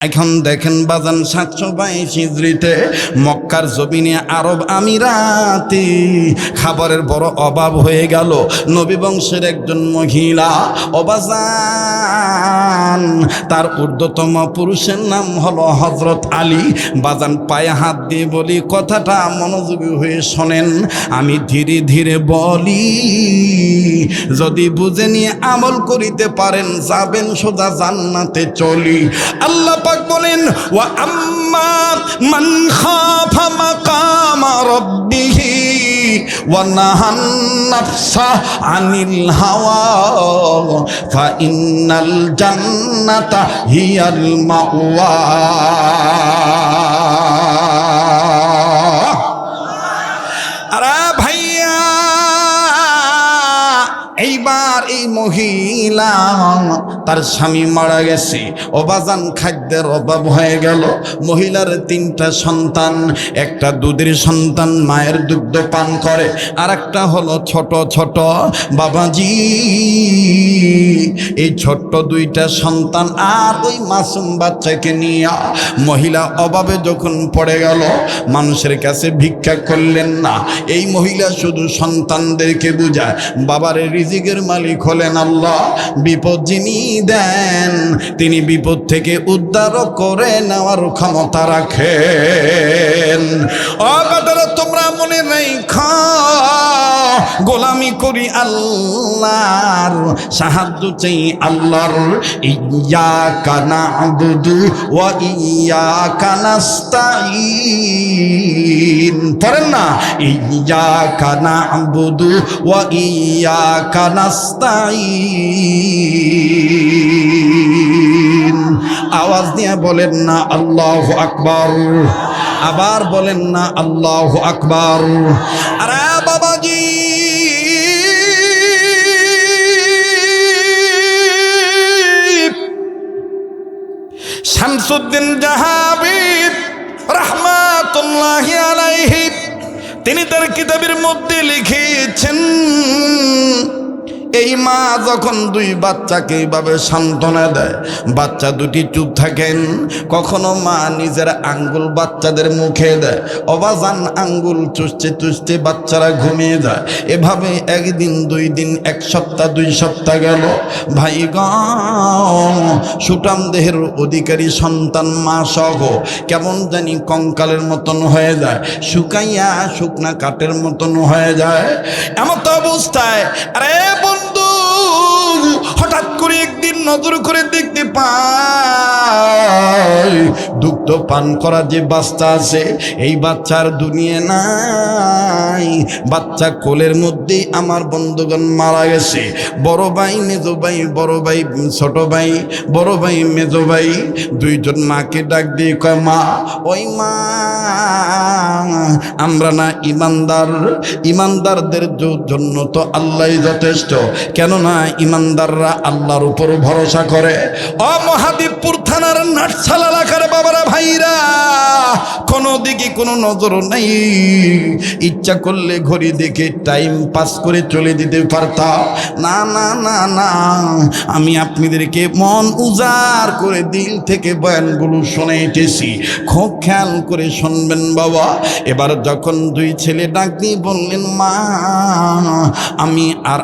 এখন দেখেন বাজান 722 হিজরিতে মক্কার জমিনে আরব আমিরাতে খাবারের বড় অভাব হয়ে গেল। নবী বংশের একজন মহিলা অবাজান, তার ঊর্ধ্বতম পুরুষের নাম হলো হযরত আলী। বাজান পায়ে হাত দিয়ে বলি, কথাটা মনোযোগী হয়ে শোনেন, আমি ধীরে ধীরে বলি, যদি বুঝে নিয়ে আমল করিতে পারেন যাবেন সোজা জান্নাতে চলি। আল্লাহ পাক বলেন, ওয়া আম্মা মান খাফা মাকামা রাব্বিহি ওয়া নাহান নাফসা আনিল হাওয়া ফা ইন্নাল জান্নাতা হিয়াল মাওয়া। আরে ভাইয়া, এইবার এই মহিলা তার স্বামী মারা গেছে, অবাজান খাদ্যের অভাব হয়ে গেল। মহিলার 3টা সন্তান, একটা দুধের সন্তান মায়ের দুগ্ধ পান করে, আর একটা হলো ছোট ছোট। বাবাজি, এই ছোট্ট 2টা সন্তান আর ওই মাসুম বাচ্চাকে নিয়ে মহিলা অভাবে যখন পড়ে গেল, মানুষের কাছে ভিক্ষা করলেন না। এই মহিলা শুধু সন্তানদেরকে বুঝায়, বাবার রিজিকের মালিক হলেন আল্লাহ, বিপদ যিনি দেন তিনি বিপদ থেকে উদ্ধার করে নেওয়ার ক্ষমতা রাখেন। ও বাবারা, তোমরা মনে রাখো, গোলামি করি আল্লাহর, সাহায্য চাই আল্লাহর। ইয়্যাকা না'বুদু ওয়া ইয়্যাকা নাস্তাঈন, পড়েন না, ইয়্যাকা না'বুদু ওয়া ইয়্যাকা নাস্তাঈন। আওয়াজ দিয়ে বলেন না আল্লাহু আকবার, আবার বলেন না আল্লাহু আকবার। আরে বাবাজি, শামসুদ্দিন জাহাবি রাহমাতুল্লাহি আলাইহি তিনি তার কিতাবের মধ্যে লিখেছেন, এই মা যখন 2 বাচ্চাকে এইভাবে সান্ত্বনা দেয়, বাচ্চা 2টি চুপ থাকেন। কখনো মা নিজের আঙ্গুল বাচ্চাদের মুখে দেয়, অবাজান আঙ্গুল চুষতে চুষতে বাচ্চারা ঘুমিয়ে যায়। এভাবে 1 দিন 2 দিন 1 সপ্তাহ 2 সপ্তাহ গেল। ভাই গো, সুঠাম দেহের অধিকারী সন্তান মা সহ কেমন জানি কঙ্কালের মতন হয়ে যায়, শুকাইয়া শুকনা কাঠের মতন হয়ে যায়। এমন তো অবস্থায় আরে বন্ধু, হঠাৎ করে একদিন নজর করে দেখতে পাই দুগ্ধ পান করা যে বাচ্চা আছে, এই বাচ্চার দুনিয়া নাই। বাচ্চা কোলের মধ্যেই আমার বন্ধুগণ মারা গেছে। বড় ভাই মেজো ভাই, বড় ভাই ছোট ভাই, বড় ভাই মেজো ভাই 2 জন মাকে ডাক দিয়ে কয়, মা, ওই মা, আমরা না ইমানদার, ইমানদারদের জন্য তো আল্লাহই যথেষ্ট, কেননা ইমানদাররা আল্লাহর উপর ভরসা করে। ও মহাদেবপুর থানার নাটশালা এলাকার বাবারা ভাইরা, কোনো দিকে কোনো নজর নাই, ইচ্ছা করলে ঘড়ি দেখে টাইম পাস করে চলে দিতে পারতাম। না না না না, আমি আপনাদেরকে মন উজাড় করে দিল থেকে বয়ানগুলো শোনাইতেছি, খুব খেয়াল করে শুনবেন বাবা। এবার যখন 2 ছেলে ডাক দিয়ে বললেন, মা, আমি আর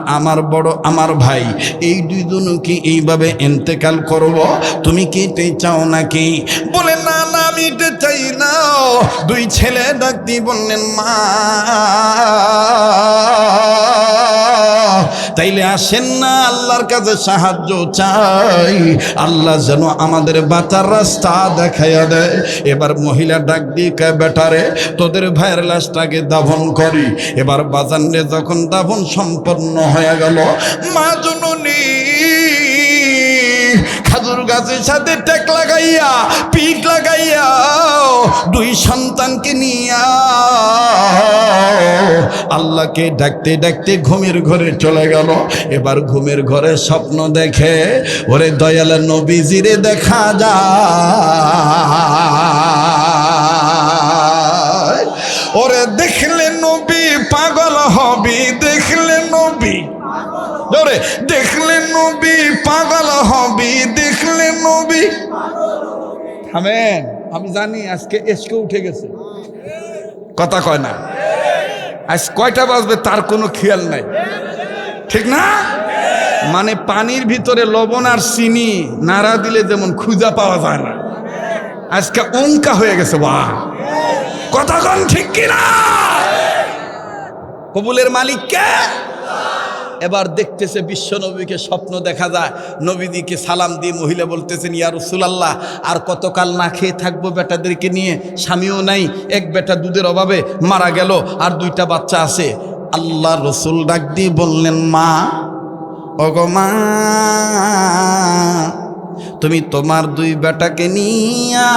আমার ভাই এই 2 জনকে এইভাবে ইন্তেকাল করব, তুমি কি এতে চাও নাকি? বলে, না না, আমি এটা চাই না। 2 ছেলে ডাক দিয়ে বললেন, মা, তাইলে আসেন না আল্লাহর কাছে সাহায্য চাই, আল্লাহ যেন আমাদের বাঁচার রাস্তা দেখাইয়া দেয়। এবার মহিলা ডাক দিয়ে কয়, বেটারে, তোদের ভাইয়ের লাশটাকে দাফন করি। এবার বাজানে যখন দাফন সম্পন্ন হয়ে গেল, মা জননী খাজুর গাছের সাথে টেক লাগাইয়া, পিক লাগাইয়া 2 সন্তানকে নিয়া আল্লাহকে ডাকতে ডাকতে ঘুমের ঘরে চলে গেল। এবার ঘুমের ঘরে স্বপ্ন দেখে, ওরে দয়াল নবীজিরে দেখা যায়, ওরে দেখলে নবী পাগল হবি, দেখলে নবী, ওরে দেখলে নবী পাগল হবি, দেখলে নবী আমেন। আমি জানি আজকে এসকে উঠে গেছে, কথা কয় না। আজ কয়টা বাজবে তার কোনো খেয়াল নাই, ঠিক না? মানে পানির ভিতরে লবণ আর চিনি নাড়া দিলে যেমন খুঁজা পাওয়া যায় না, আজকে অঙ্কা হয়ে গেছে। বাহ, কথা কন ঠিক কিনা? কবুলের মালিক কে? এবার দেখতেছে বিশ্ব নবীকে স্বপ্ন দেখা যায়, নবীদিকে সালাম দিয়ে মহিলা বলতেছেন, ইয়া রাসূলুল্লাহ, আর কতকাল না খেয়ে থাকবো বেটাদেরকে নিয়ে, স্বামীও নাই, এক বেটা দুধের অভাবে মারা গেল, আর 2টা বাচ্চা আছে। আল্লাহ রসুল ডাক দিয়ে বললেন, মা, ওগো মা, তুমি তোমার 2 বেটাকে নিয়া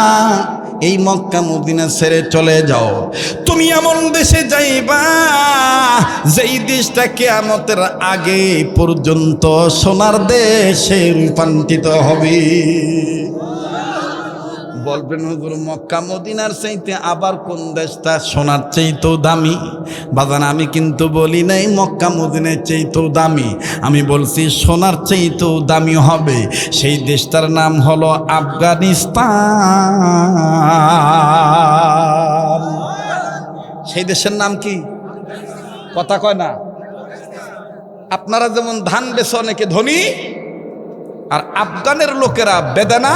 এই মক্কা মদিনা ছেড়ে চলে যাও। তুমি এমন দেশে যাইবা যেই দেশটা কিয়ামতের আগে পর্যন্ত সোনার দেশে রূপান্তরিত হবে। বলবেন হুজুর, মক্কা মদিনার চাইতে আবার কোন দেশটা সোনার চাইতেও দামি? বাজান, আমি কিন্তু বলি নাই মক্কা মদিনার চাইতেও দামি, আমি বলছি সোনার চাইতেও দামি হবে। সেই দেশটার নাম হলো আফগানিস্তান। সেই দেশের নাম কি? কথা কয় না। আপনারা যেমন ধান বেচে অনেকে ধনী, আর আফগানের লোকেরা বেদানা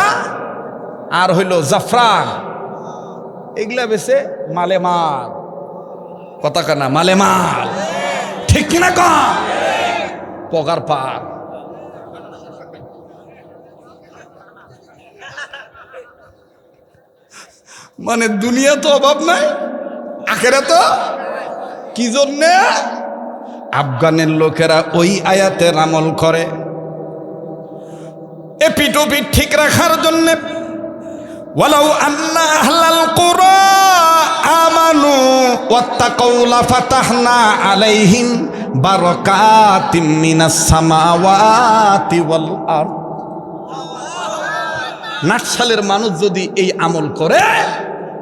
আর হইল জাফরান, এগুলা বেছে মালে মাল। কথা কানা, মালে মাল, ঠিক কিনা কম? পগার পার। মানে দুনিয়া তো অভাব নাই, আখেরাত তো কি জন্যে? আফগানের লোকেরা ওই আয়াতের আমল করে এপিটোপিট ঠিক রাখার জন্যে। ওয়ালাউ আন্না আহলাল কুরা আমানু ওয়াত্তাকাউ লাফাতাহনা আলাইহিম বারাকাতিম মিনাস সামাওয়াতি ওয়াল আরদ। নাটসালের মানুষ যদি এই আমল করে,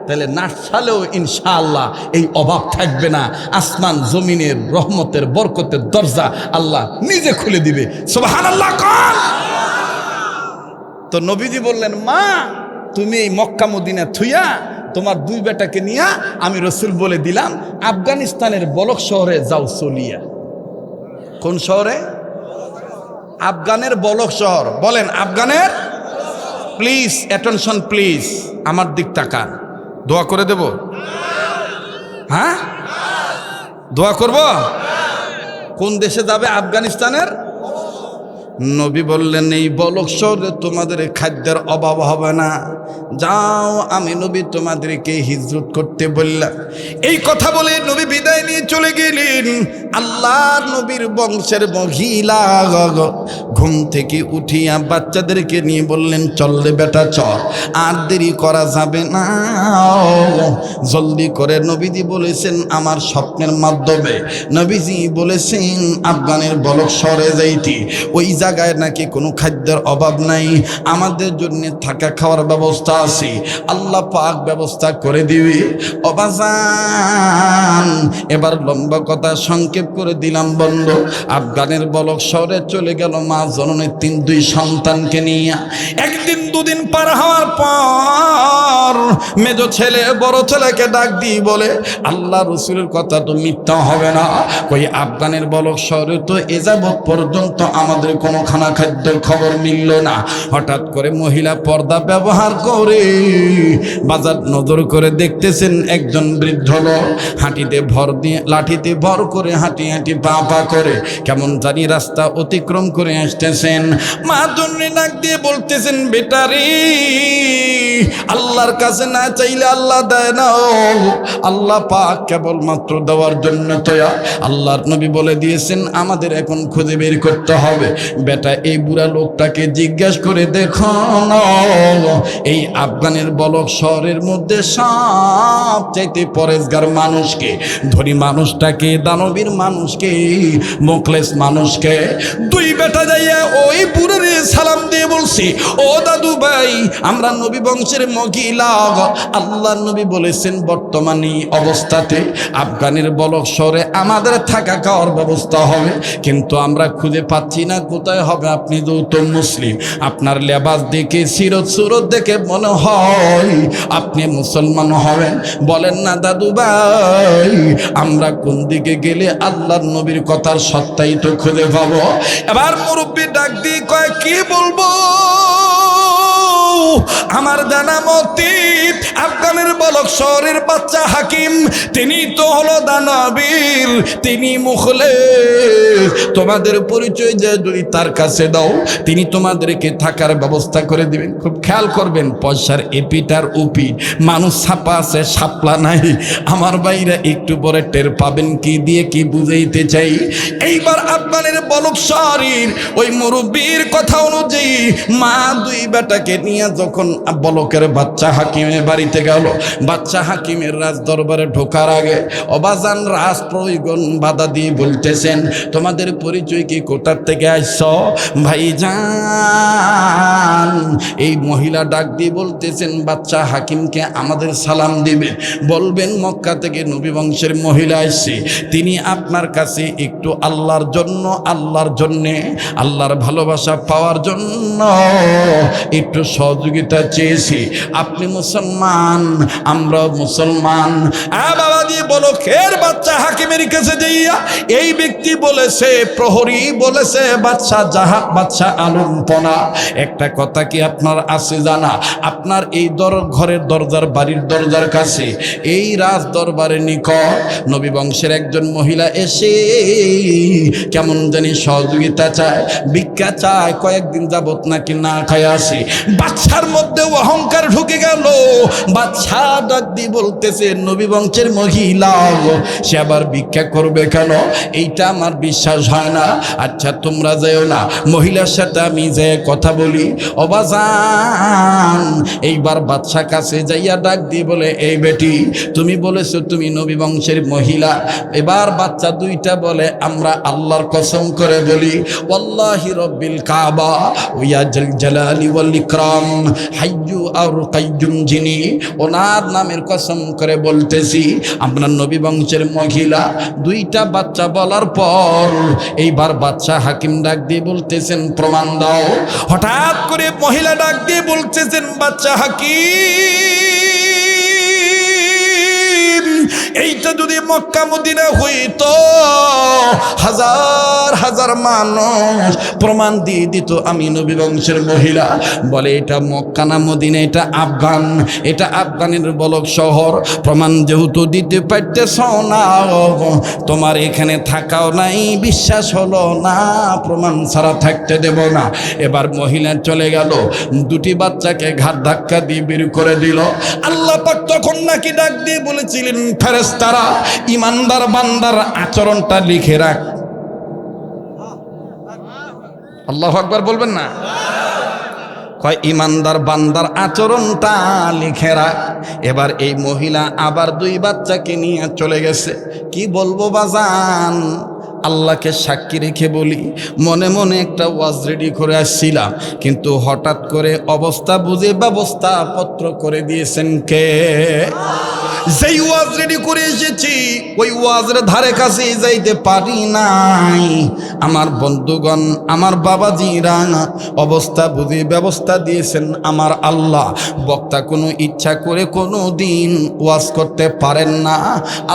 তাহলে নাটসালেও ইনশাআল্লাহ এই অভাব থাকবে না। আসমান জমিনের রহমতের বরকতের দরজা আল্লাহ নিজে খুলে দিবে। সুবহানাল্লাহ। তো নবীজি বললেন, মা, তুমি এই মক্কা মদিনা থুইয়া তোমার 2 বেটাকে নিয়া আমি রসুল বলে দিলাম আফগানিস্তানের বলক শহরে যাও চলিয়া। কোন শহরে? আফগানের বলক শহর। বলেন আফগানের। প্লিজ অ্যাটেনশন, প্লিজ আমার দিক তাকান, দোয়া করে দেব। হ্যাঁ, দোয়া করব। কোন দেশে যাবে? আফগানিস্তানের। নবী বললেন, এই বলক শহরে তোমাদের খাদ্যের অভাব হবে না, যাও, আমি নবী তোমাদেরকে হিজরত করতে বললাম। এই কথা বলে নবী বিদায় নিয়ে চলে গেলেন। আল্লাহ নবীর বংশের মহিলা ঘুম থেকে উঠিয়া বাচ্চাদেরকে নিয়ে বললেন, চল রে বেটা চল, আর দেরি করা যাবে না, জলদি করে। নবীজি বলেছেন আমার স্বপ্নের মাধ্যমে, নবীজি বলেছেন আফগানের বলক শহরে যাইতি, ওই জায়গায় নাকি কোনো খাদ্যের অভাব নাই, আমাদের জন্য থাকা খাওয়ার ব্যবস্থা আছে, আল্লাহ পাক ব্যবস্থা করে দিবে। অবাজান, এবার লম্বা কথা সংক্ষেপ করে দিলাম বন্ধু। আফগানের বলক শহরে চলে গেল মা জননীর 2 সন্তানকে নিয়ে। 1 দিন 2 দিন পার হওয়ার পর মেজো ছেলে বড় ছেলেকে ডাক দিয়ে বলে, আল্লাহ রসুলের কথা তো মিথ্যা হবে না, ওই আফগানের বলক শহরে তো এ যাবৎ পর্যন্ত আমাদের কোনো খানা খাদ্যের খবর মিলল না। হঠাৎ করে মহিলা পর্দা ব্যবহার করে বাজার নজর করে দেখতেছেন একজন বৃদ্ধ লোক হাঁটিতে ভর দিয়ে, লাঠিতে ভর করে হাঁটি হাঁটি পা পা করে কেমন জানি রাস্তা অতিক্রম করে আসতেছেন। মা জন্যে ডাক দিয়ে বলতেছেন, বেটারে, আল্লাহর কাছে না চাইলে আল্লাহ দেয় না, আল্লাহ পাক কেবলমাত্র দেওয়ার জন্য তয়া। আল্লাহর নবী বলে দিয়েছেন আমাদের এখন খুঁজে বের করতে হবে। বেটা, এই বুড়া লোকটাকে জিজ্ঞাসা করে দেখো না, এই আফগানের বলক শহরের মধ্যে সবচাইতে পরেশগার মানুষকে, ধনী মানুষটাকে, দানবীর মানুষকে, মুখলেস মানুষকে। 2 বেটা যাইয়া ওই বুড়ারে সালাম দিয়ে বলছি, ও দাদু ভাই, আমরা নবী বংশ বংশের মহিলা। আল্লাহ নবী বলেছেন বর্তমানে অবস্থাতে আফগানের বলক শহরে আমাদের থাকা খাওয়ার ব্যবস্থা হবে, কিন্তু আমরা খুঁজে পাচ্ছি না কোথায় হবে। আপনি যেহেতু মুসলিম, আপনার লেবাস দেখে সিরত সুরত দেখে মনে হয় আপনি মুসলমান হবেন। বলেন না দাদু ভাই, আমরা কোন দিকে গেলে আল্লাহর নবীর কথার সত্যায়িত খুঁজে পাবো? এবার মুরব্বী ডাক দিয়ে কয়, কি বলবো? আমার জানা মতে আফগানের বলক শহরের বাচ্চা হাকিম, তিনি তো হলো দানবীর, তিনি মুখলেস। তোমাদের পরিচয় যে যদি তার কাছে দাও, তিনি তোমাদেরকে থাকার ব্যবস্থা করে দিবেন। খুব খেয়াল করবেন, পয়সার এপিটার উপি মানুষ ছাপা আছে, সাপলা নাই। আমার ভাইরা একটু পরে টের পাবেন কি দিয়ে কি বুঝাইতে চাই। এইবার আফগানের বলক শহরের ওই মুরব্বীর কথা অনুযায়ী মা দুই বেটাকে নিয়ে যখন বলকের বাচ্চা হাকিমের বাড়িতে গেল, বাচ্চা হাকিমের রাজ দরবারে ঢোকার আগে অবাজান রাজ প্রয়োজন বাধা দিয়ে বলতেছেন, তোমাদের পরিচয় কি, কোথার থেকে আসছ? ভাইজান, এই মহিলা ডাক দিয়ে বলতেছেন বাচ্চা হাকিমকে আমাদের সালাম দিবেন, বলবেন মক্কা থেকে নবী বংশের মহিলা আসছে, তিনি আপনার কাছে একটু আল্লাহর জন্য, আল্লাহর জন্যে, আল্লাহর ভালোবাসা পাওয়ার জন্য একটু সহযোগিতা চেয়েছি। আপনি মুসলমান, আমরাও মুসলমান। বাবা দিয়ে বলো, খের বাচ্চা হাকিমের কাছে যাইয়া এই ব্যক্তি বলেছে, প্রহরী বলেছে, বাচ্চা আলমপনা। একটা কথা কি আপনার আছে জানা? আপনার এই ঘরের দরজার, বাড়ির দরজার কাছে এই রাজ দরবারের নিকট নবী বংশের একজন মহিলা এসে কেমন জানি সহযোগিতা চায়, ভিক্ষা চায়, কয়েকদিন যাবত নাকি না খায় আসে। বাচ্চার মধ্যে অহংকার ঢুকে গেল। বাচ্চা ডাক দিয়ে বলতেছে, নবী বংশের মহিলা, সে আবার ভিক্ষা করবে কেন? এইটা আমার বিশ্বাস হয় না। আচ্ছা তোমরা যাও না, মহিলার সাথে আমি যে কথা বলি। অবাজান এইবার বাচ্চা কাছে যাইয়া ডাক দিয়ে বলে, এই বেটি, তুমি বলেছো তুমি নবী বংশের মহিলা। এবার বাচ্চা দুইটা বলে, আমরা আল্লাহর কসম করে বলি, ওয়াল্লাহি রব্বিল কাবা ওয়া জাল জালালি ওয়াল ইকরাম, হাইয়ু আর কাইয়ুম, যিনি, ওনার নামের কসম করে বলতেছি আপনার নবী বংশের মহিলা। দুইটা বাচ্চা বলার পর এইবার বাচ্চা হাকিম ডাক দিয়ে বলতেছেন, প্রমাণ দাও। হঠাৎ করে মহিলা ডাক দিয়ে বলতেছেন, বাচ্চা হাকিম, এইটা যদি মক্কা মদিনা হইতো, হাজার হাজার মানুষ প্রমাণ দিয়ে দিত আমি নবী বংশের মহিলা। বলে, এটা মক্কা না মদিনা, এটা আফগান, এটা আফগানের বলক শহর। প্রমাণ যেহেতু দিতে পারতেছ না, তোমার এখানে থাকাও নাই, বিশ্বাস হলো না, প্রমাণ ছাড়া থাকতে দেব না। এবার মহিলা চলে গেল, দুটি বাচ্চাকে ঘাট ধাক্কা দিয়ে বের করে দিল। আল্লাহ পাক তখন নাকি ডাক দিয়ে বলেছিলেন, ফেরেশতারা ইমানদার বান্দার আচরণটা লিখে রাখ। আল্লাহু আকবার বলবেন না? কয় ইমানদার বান্দার আচরণটা লিখে রাখ। এবার এই মহিলা আবার দুই বাচ্চাকে নিয়ে চলে গেছে। কি বলবো বাজান, আল্লাহকে সাক্ষী রেখে বলি, মনে মনে একটা ওয়াজ রেডি করে আসছিলাম, কিন্তু হঠাৎ করে অবস্থা বুঝে ব্যবস্থা পত্র করে দিয়েছেন কে? যেই ওয়াজ রেডি করে এসেছি ওই ওয়াজের ধারে কাছে যাইতে পারি নাই। আমার বন্ধুগণ, আমার বাবাজিরা, অবস্থা বুঝে ব্যবস্থা দিয়েছেন আমার আল্লাহ। বক্তা কোনো ইচ্ছা করে কোনো দিন ওয়াজ করতে পারেন না।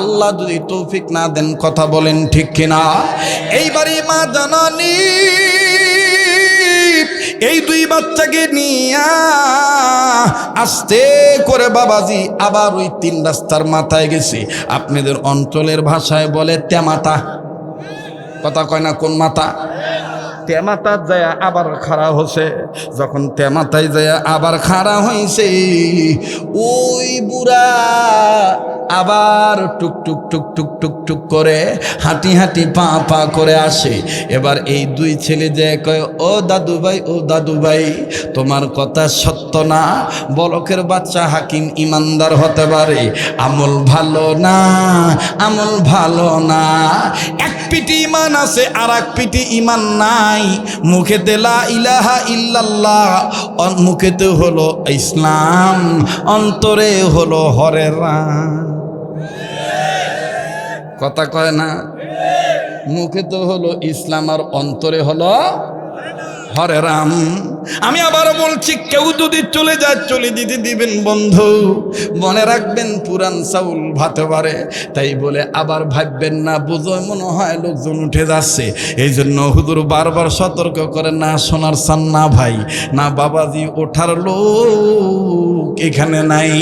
আল্লাহ যদি তৌফিক না দেন, কথা বলেন ঠিক কিনা? এইবারই মা জানানি এই দুই বাচ্চাকে নিয়া আস্তে করে বাবাজি আবার ওই তিন রাস্তার মাথায় গেছি। আপনাদের অঞ্চলের ভাষায় বলে তেমাতা, কথা কয় না? কোন মাথা? তেমাতার যায় আবার খাড়া হচ্ছে। যখন তেমাতায় যায় আবার খাড়া হয়েছে, ওই বুড়া আবার টুক টুক টুক টুক টুক টুক করে হাঁটি হাঁটি পা পা করে আসে। এবার এই দুই ছেলে যে কয়, ও দাদু ভাই, ও দাদু ভাই, তোমার কথা সত্য না। বলকের বাচ্চা হাকিম ইমানদার হতে পারে, আমল ভালো না, আমল ভালো না। পিঠে ইমান আছে আর এক পিঠে ইমান নাই। মুখেতে লা ইলাহা ইল্লাল্লাহ, মুখেতে হলো ইসলাম, অন্তরে হলো হরে রাম। কথা কয় না? মুখে তো হলো ইসলাম আর অন্তরে হলো হরে রাম। আমি আবার বলছি, কেউ যদি চলে যায় চলে দিতে দিবেন বন্ধু, মনে রাখবেন পুরান চাউল ভাতে পারে। তাই বলে আবার ভাববেন না বুঝো মনে হয় লোকজন উঠে যাচ্ছে। এই জন্য হুজুর বারবার সতর্ক করে, না সোনার চান না ভাই, না বাবাজি ওঠার লোক এখানে নাই।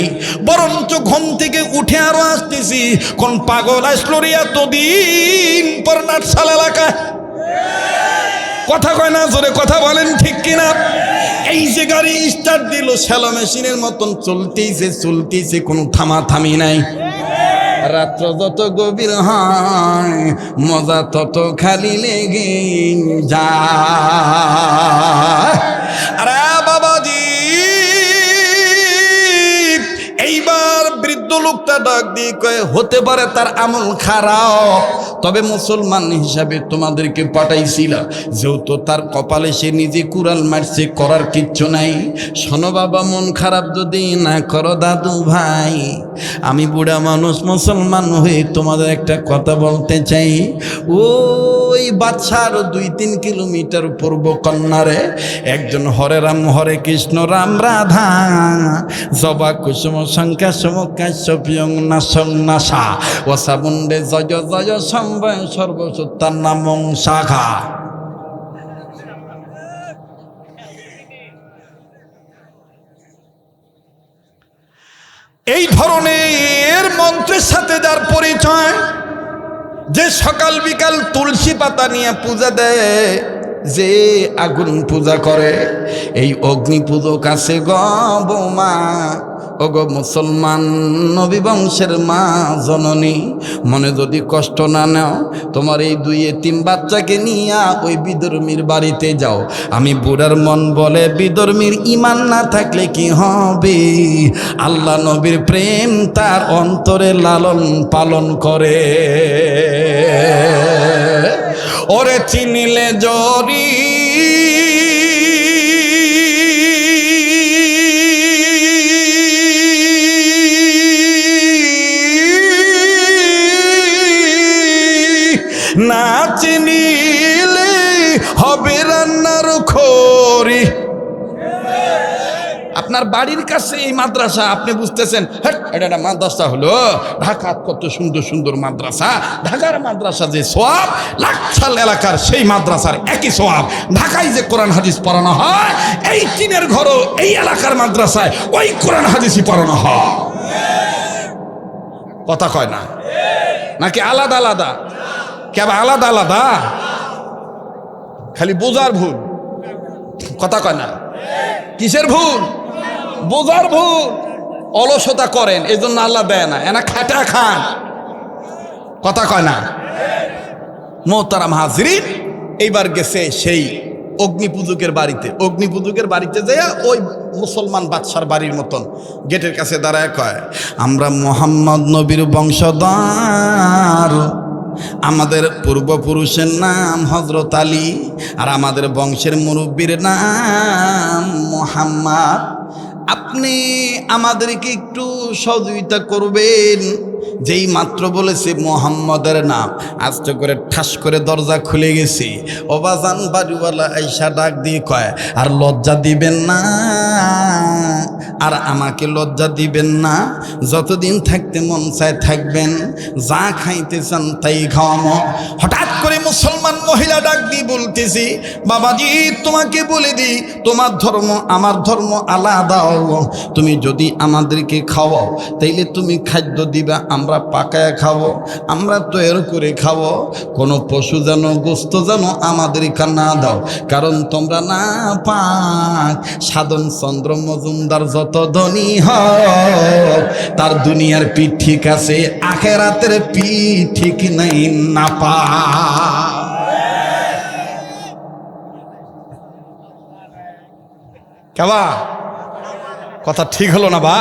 বরঞ্চ ঘুম থেকে উঠে আরো আসতেছি, কোন পাগল আসলো রে এতদিন পর নাটশাল এলাকায়। কথা কয় না, জোরে কথা বলেন ঠিক কিনা? এই যে গাড়ি স্টার্ট দিল শ্যালো মেশিনের মতন চলতেইছে চলতেইছে, কোনো থামাথামি নাই। রাত্র যত গভীর হয় মজা তত খালি লেগে যায়। আরে বাবাজি, এইবার বৃদ্ধ লোকটা ডাক দিয়ে কয়ে, হতে পারে তার আমল খারাপ, তবে মুসলমান হিসাবে তোমাদেরকে পাঠাইছিলাম, যেহেতু তার কপালে সে নিজে কুড়াল মারছে, করার কিচ্ছু নাই। শোনো বাবা, মন খারাপ যদি না করো দাদু ভাই, আমি বুড়া মানুষ মুসলমান হয়ে তোমাদের একটা কথা বলতে চাই। ওই বাচ্চার 2-3 কিলোমিটার পূর্ব কন্যারে একজন হরে রাম হরে কৃষ্ণ রাম রাধা জবা কুসুম সংখ্যা সমকাশ্যপিয়ং নাসং নাসা ওসাবুন্ডে জয় জয় সম্বয় সর্বসত্তার নামং শাখা। এই ধরনের মন্ত্রের সাথে যার পরিচয়, যে সকাল বিকাল তুলসী পাতা নিয়ে পূজা দেয়, যে আগুন পূজা করে, এই অগ্নি পূজক আছে গ বৌমা। ওগো মুসলমান নবী বংশের মা জননী, মনে যদি কষ্ট না নাও, তোমার এই 2 এতিম বাচ্চাকে নিয়ে ওই বিধর্মীর বাড়িতে যাও। আমি বুড়ার মন বলে, বিধর্মীর ইমান না থাকলে কি হবে? আল্লাহ নবীর প্রেম তার অন্তরে লালন পালন করে। ওরে চিনিলে জরি না চিনিলে হবে রান্নার খড়ি। আপনার বাড়ির কাছে এই মাদ্রাসা, আপনি বুঝতেছেন এটা একটা মাদ্রাসা হলো। ঢাকা কত সুন্দর সুন্দর মাদ্রাসা, ঢাকার মাদ্রাসা যে সওয়াব, লাকসাল এলাকার সেই মাদ্রাসার একই সওয়াব। ঢাকায় যে কোরআন হাদিস পড়ানো হয়, এই টিনের ঘরও এই এলাকার মাদ্রাসায় ওই কোরআন হাদিসই পড়ানো হয়। কথা কয় না? নাকি আলাদা আলাদা? কেবা আলাদা আলাদা? খালি বোঝার ভুল। কথা কয় না? কিসের ভুল? বোঝার ভুল। অলসতা করেন, এই জন্য আল্লাহ দেয় না, এনা খাটা খান। কথা কয় না? মোহতারাম হাজরিন, এইবার গেছে সেই অগ্নি পূজকের বাড়িতে। অগ্নি পূজকের বাড়িতে যেয়ে ওই মুসলমান বাদশার বাড়ির মতন গেটের কাছে দাঁড়ায় কয়, আমরা মোহাম্মদ নবীর বংশধর, আমাদের পূর্বপুরুষের নাম হযরত আলী, আর আমাদের বংশের মুরব্বীর নাম মুহাম্মদ। আপনি আমাদেরকে একটু সহযোগিতা করবেন। যেই মাত্র বলেছে মুহাম্মদের নাম, আস্তে করে ঠাস করে দরজা খুলে গেছে। ওবাজান বাড়িওয়ালা আইসা ডাক দিয়ে কয়, আর লজ্জা দিবেন না, আর আমাকে লজ্জা দিবেন না। যতদিন থাকতে মন চায় থাকবেন, যা খাইতে চান তাই খাওয়ামো। হঠাৎ করে মুসলমান মহিলা ডাক দিয়ে বলতেছি, বাবাজি তোমাকে বলে দিই, তোমার ধর্ম আমার ধর্ম আলাদা। তুমি যদি আমাদেরকে খাওয়াও তাইলে তুমি খাদ্য দিবা, আমরা পাকায় খাবো, আমরা তৈরি করে খাবো। কোনো পশু যেন গোস্ত যেন আমাদেরকে না দাও, কারণ তোমরা না পাক। সাধন চন্দ্র মজুমদার যত ধনী হোক, তার দুনিয়ার পিঠ ঠিক আছে, আখেরাতের পিঠ ঠিক নাই না পা। কেবা কথা ঠিক হলো না বা?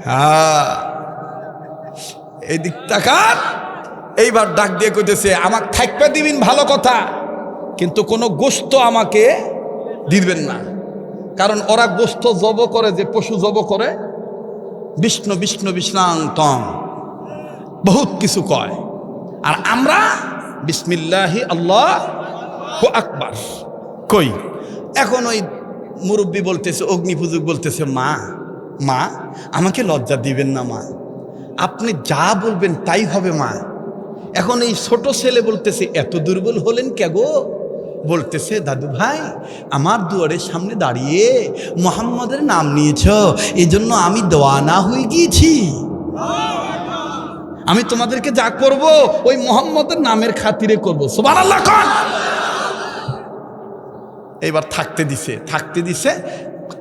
হ্যাঁ, এদিক তাকান, এইবার ডাক দিয়ে কইতেছে, আমাকে থাকবে দিবেন ভালো কথা, কিন্তু কোনো গোশত আমাকে দিবেন না। কারণ ওরা গোশত জব করে, যে পশু জব করে, বিষ্ণু বিষ্ণু বিষ্ণান্তম বহুত কিছু কয়, আর আমরা বিসমিল্লাহি আল্লাহু আকবার কই। এখন ওই মুরব্বী বলতেছে, অগ্নিপূজক বলতেছে, মা মা আমাকে লজ্জা দিবেন না মা, আপনি যা বলবেন তাই হবে মা। এখন এই ছোট ছেলে বলতেছে, এত দুর্বল হলেন কে গো? বলতেছে, দাদু ভাই আমার দুয়ারের সামনে দাঁড়িয়ে মুহাম্মাদের নাম নিয়েছ, এই জন্য আমি দেওয়ানা হয়ে গিয়েছি। আমি তোমাদেরকে যা করব ওই মুহাম্মাদের নামের খাতিরে করব। সুবহানাল্লাহ। এইবার থাকতে দিছে,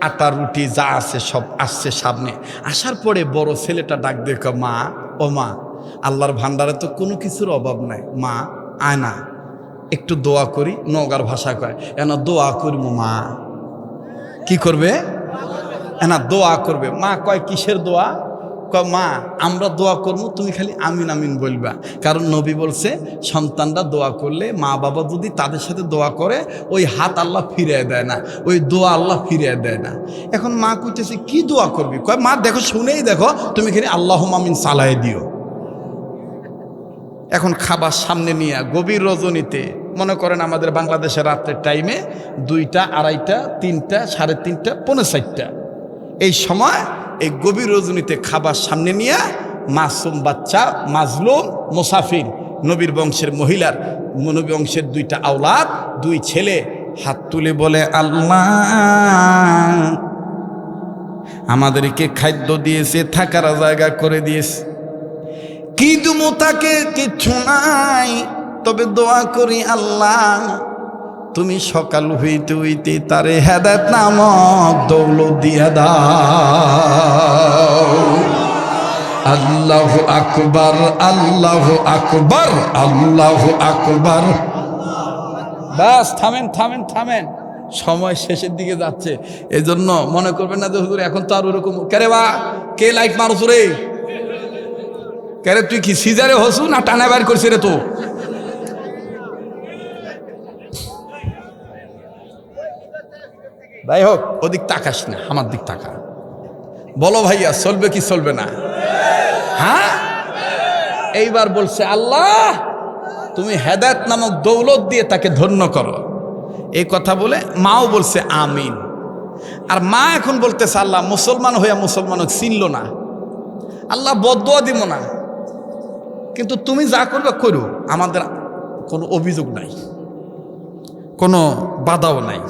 আটা রুটি যা আছে সব আসছে সামনে। আসার পরে বড় ছেলেটা ডাক দিয়ে, মা ও মা, আল্লাহর ভান্ডারে তো কোনো কিছুর অভাব নাই, মা আয় না একটু দোয়া করি। নওগাঁর ভাষা কয়, এনা দোয়া করবো। মা কি করবে? এনা দোয়া করবে। মা কয়, কিসের দোয়া? কয়, মা আমরা দোয়া করবো, তুমি খালি আমিন আমিন বলবা। কারণ নবী বলছে, সন্তানরা দোয়া করলে মা বাবা যদি তাদের সাথে দোয়া করে, ওই হাত আল্লাহ ফিরিয়ে দেয় না, ওই দোয়া আল্লাহ ফিরিয়ে দেয় না। এখন মা কইতেছে, কি দোয়া করবি? কয়, মা দেখো, শুনেই দেখো, তুমি খালি আল্লাহুম্মা আমিন চালায় দিও। এখন খাবার সামনে নিয়ে গভীর রজনীতে, মনে করেন আমাদের বাংলাদেশের রাত্রের টাইমে 2টা, 2:30, 3টা, 3:30, 4:45 এই সময় এই গভীর রজনীতে খাবার সামনে নিয়ে মাসুম বাচ্চা, মাজলুম, মুসাফির, নবীর বংশের মহিলার, নবী বংশের 2টা আওলাদ, 2 ছেলে হাত তুলে বলে, আল্লাহ আমাদেরকে খাদ্য দিয়েছে, থাকার জায়গা করে দিয়েছে, কি দুমো তাকে কিচ্ছু নাই, তবে দোয়া করি আল্লাহ তুমি সকাল হইতে হইতে তারে হেদায়েত নামক দৌলত দিয়া দাও। আল্লাহু আকবার, আল্লাহু আকবার, আল্লাহু আকবার। বাস থামেন থামেন থামেন, সময় শেষের দিকে যাচ্ছে, এই জন্য মনে করবেন না যে হুজুর এখন তো আর ওরকম। কেরে বা কে লাইট মারছ রে? কেরে তুই কি সিজারে হসু না টানা বাইর করছি রে? তো যাই হোক, ওদিক তাকাস না, আমার দিক তাকা। বলো ভাইয়া, চলবে কি চলবে না? হ্যাঁ, এইবার বলছে, আল্লাহ তুমি হেদায়েত নামক দৌলত দিয়ে তাকে ধন্য করো। এই কথা বলে মাও বলছে আমিন। আর মা এখন বলতেছে, আল্লাহ মুসলমান হইয়া মুসলমানও চিনল না, আল্লাহ বদদুয়া দিব না, কিন্তু তুমি যা করবে করো, আমাদের কোনো অভিযোগ নাই, কোনো বাধাও নাই।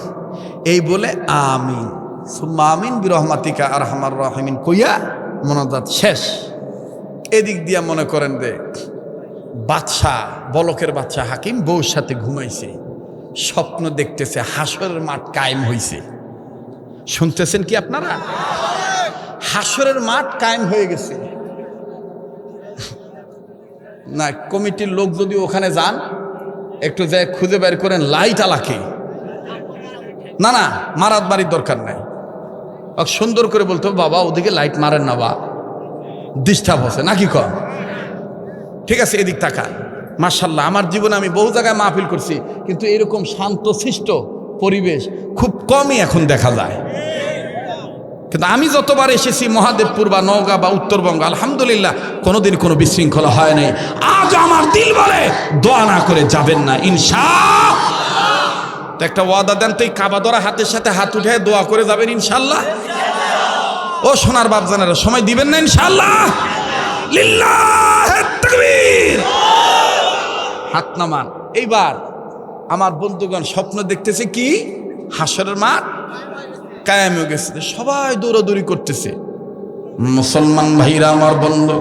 এই বলে আমিন সুম্মা আমিন বিরহমাতিকা আরহামার রাহিমিন কইয়া মোনাজাত শেষ। এদিক দিয়া মনে করেন যে বাদশাহ, বলকের বাদশাহ হাকিম বউর সাথে ঘুমাইছে, স্বপ্ন দেখতেছে হাসরের মাঠ কায়েম হইছে। শুনতেছেন কি আপনারা? হাসরের মাঠ কায়েম হয়ে গেছে। না, কমিটির লোক যদি ওখানে যান, একটু যাই খুঁজে বের করেন লাইট আলাকে। না না, মারাত বাড়ির দরকার নাই, সুন্দর করে বলতে হবে, বাবা ওদিকে লাইট মারেন না, বা ডিস্টার্ব হচ্ছে নাকি কম। ঠিক আছে, এদিক তাকান। মাশাআল্লাহ, আমার জীবনে আমি বহু জায়গায় মাহফিল করছি, কিন্তু এরকম শান্ত শিষ্ট পরিবেশ খুব কমই এখন দেখা যায়। কিন্তু আমি যতবার এসেছি মহাদেবপুর বা নওগাঁ বা উত্তরবঙ্গ, আলহামদুলিল্লাহ কোনোদিন কোনো বিশৃঙ্খলা হয় নাই। আজ আমার দিল বলে দোয়া না করে যাবেন না ইনশাআল্লাহ। তো একটা ওয়াদা দেন তো, এই কাবা ধরা হাতের সাথে হাত উঠে দোয়া করে যাবেন ইনশাআল্লাহ। ও সোনার বাপ জানারা, সময় দিবেন না ইনশাআল্লাহ? লিল্লাহে তাকবীর, হাত নামান। এইবার আমার বন্ধুগণ স্বপ্ন দেখতেছে কি, হাসরের মাঠ কায়েম হয়ে গেছে, সবাই দৌড়াদৌড়ি করতেছে। মুসলমান ভাইরা আমার বন্ধু,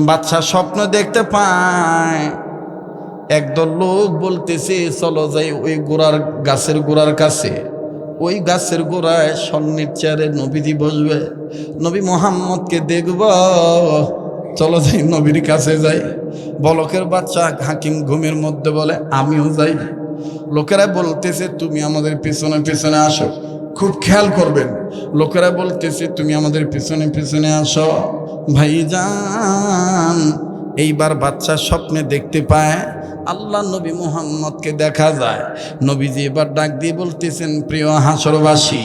বাচ্চা স্বপ্ন দেখতে পায়, একদল লোক বলতেছে চলো যাই ওই গোড়ার গাছের গোড়ার কাছে, ওই গাছের গোড়ায় স্বর্ণের চেয়ারে নবীজি বসবে, নবী মোহাম্মদকে দেখব, চলো যাই নবীর কাছে যাই। বলকের বাচ্চা হাকিম ঘুমের মধ্যে বলে আমিও যাই। লোকেরা বলতেছে তুমি আমাদের পিছনে পিছনে আসো, খুব খেয়াল করবেন। লোকেরা বলতেছে তুমি আমাদের পিছনে পিছনে আসো। ভাইজান এইবার বাচ্চা স্বপ্নে দেখতে পায় আল্লাহ নবী মুহাম্মদকে দেখা যায়। নবীজি এবার ডাক দিয়ে বলতেছেন, প্রিয় হাসরবাসী,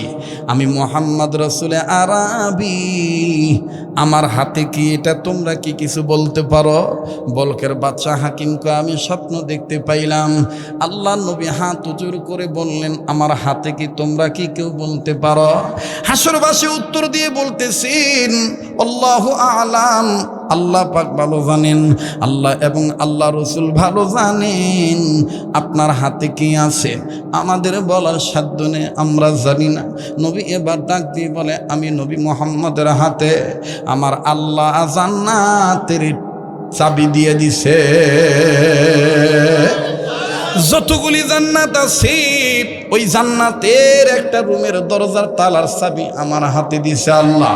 আমি মুহাম্মদ রসুলে আরাবি, আমার হাতে কি এটা তোমরা কি কিছু বলতে পারো? বলকের বাচ্চা হাকিমকে আমি স্বপ্ন দেখতে পাইলাম। আল্লাহ নবী হাত উঁচু করে বললেন, আমার হাতে কি তোমরা কি কেউ বলতে পারো? হাসরবাসী উত্তর দিয়ে বলতেছেন, আল্লাহু আ'লাম, আল্লাহ পাক ভালো জানেন, আল্লাহ এবং আল্লাহ রসুল ভালো জানেন আপনার হাতে কি আছে, আমাদের বলার সাধ্য নেই, আমরা জানি না। নবী এবার ডাক দিয়ে বলে, আমি নবী মুহাম্মদের হাতে আমার আল্লাহ জান্নাতের চাবি দিয়ে দিছে। যতগুলি জান্নাত আছে ওই জান্নাতের একটা রুমের দরজার তালার চাবি আমার হাতে দিছে আল্লাহ।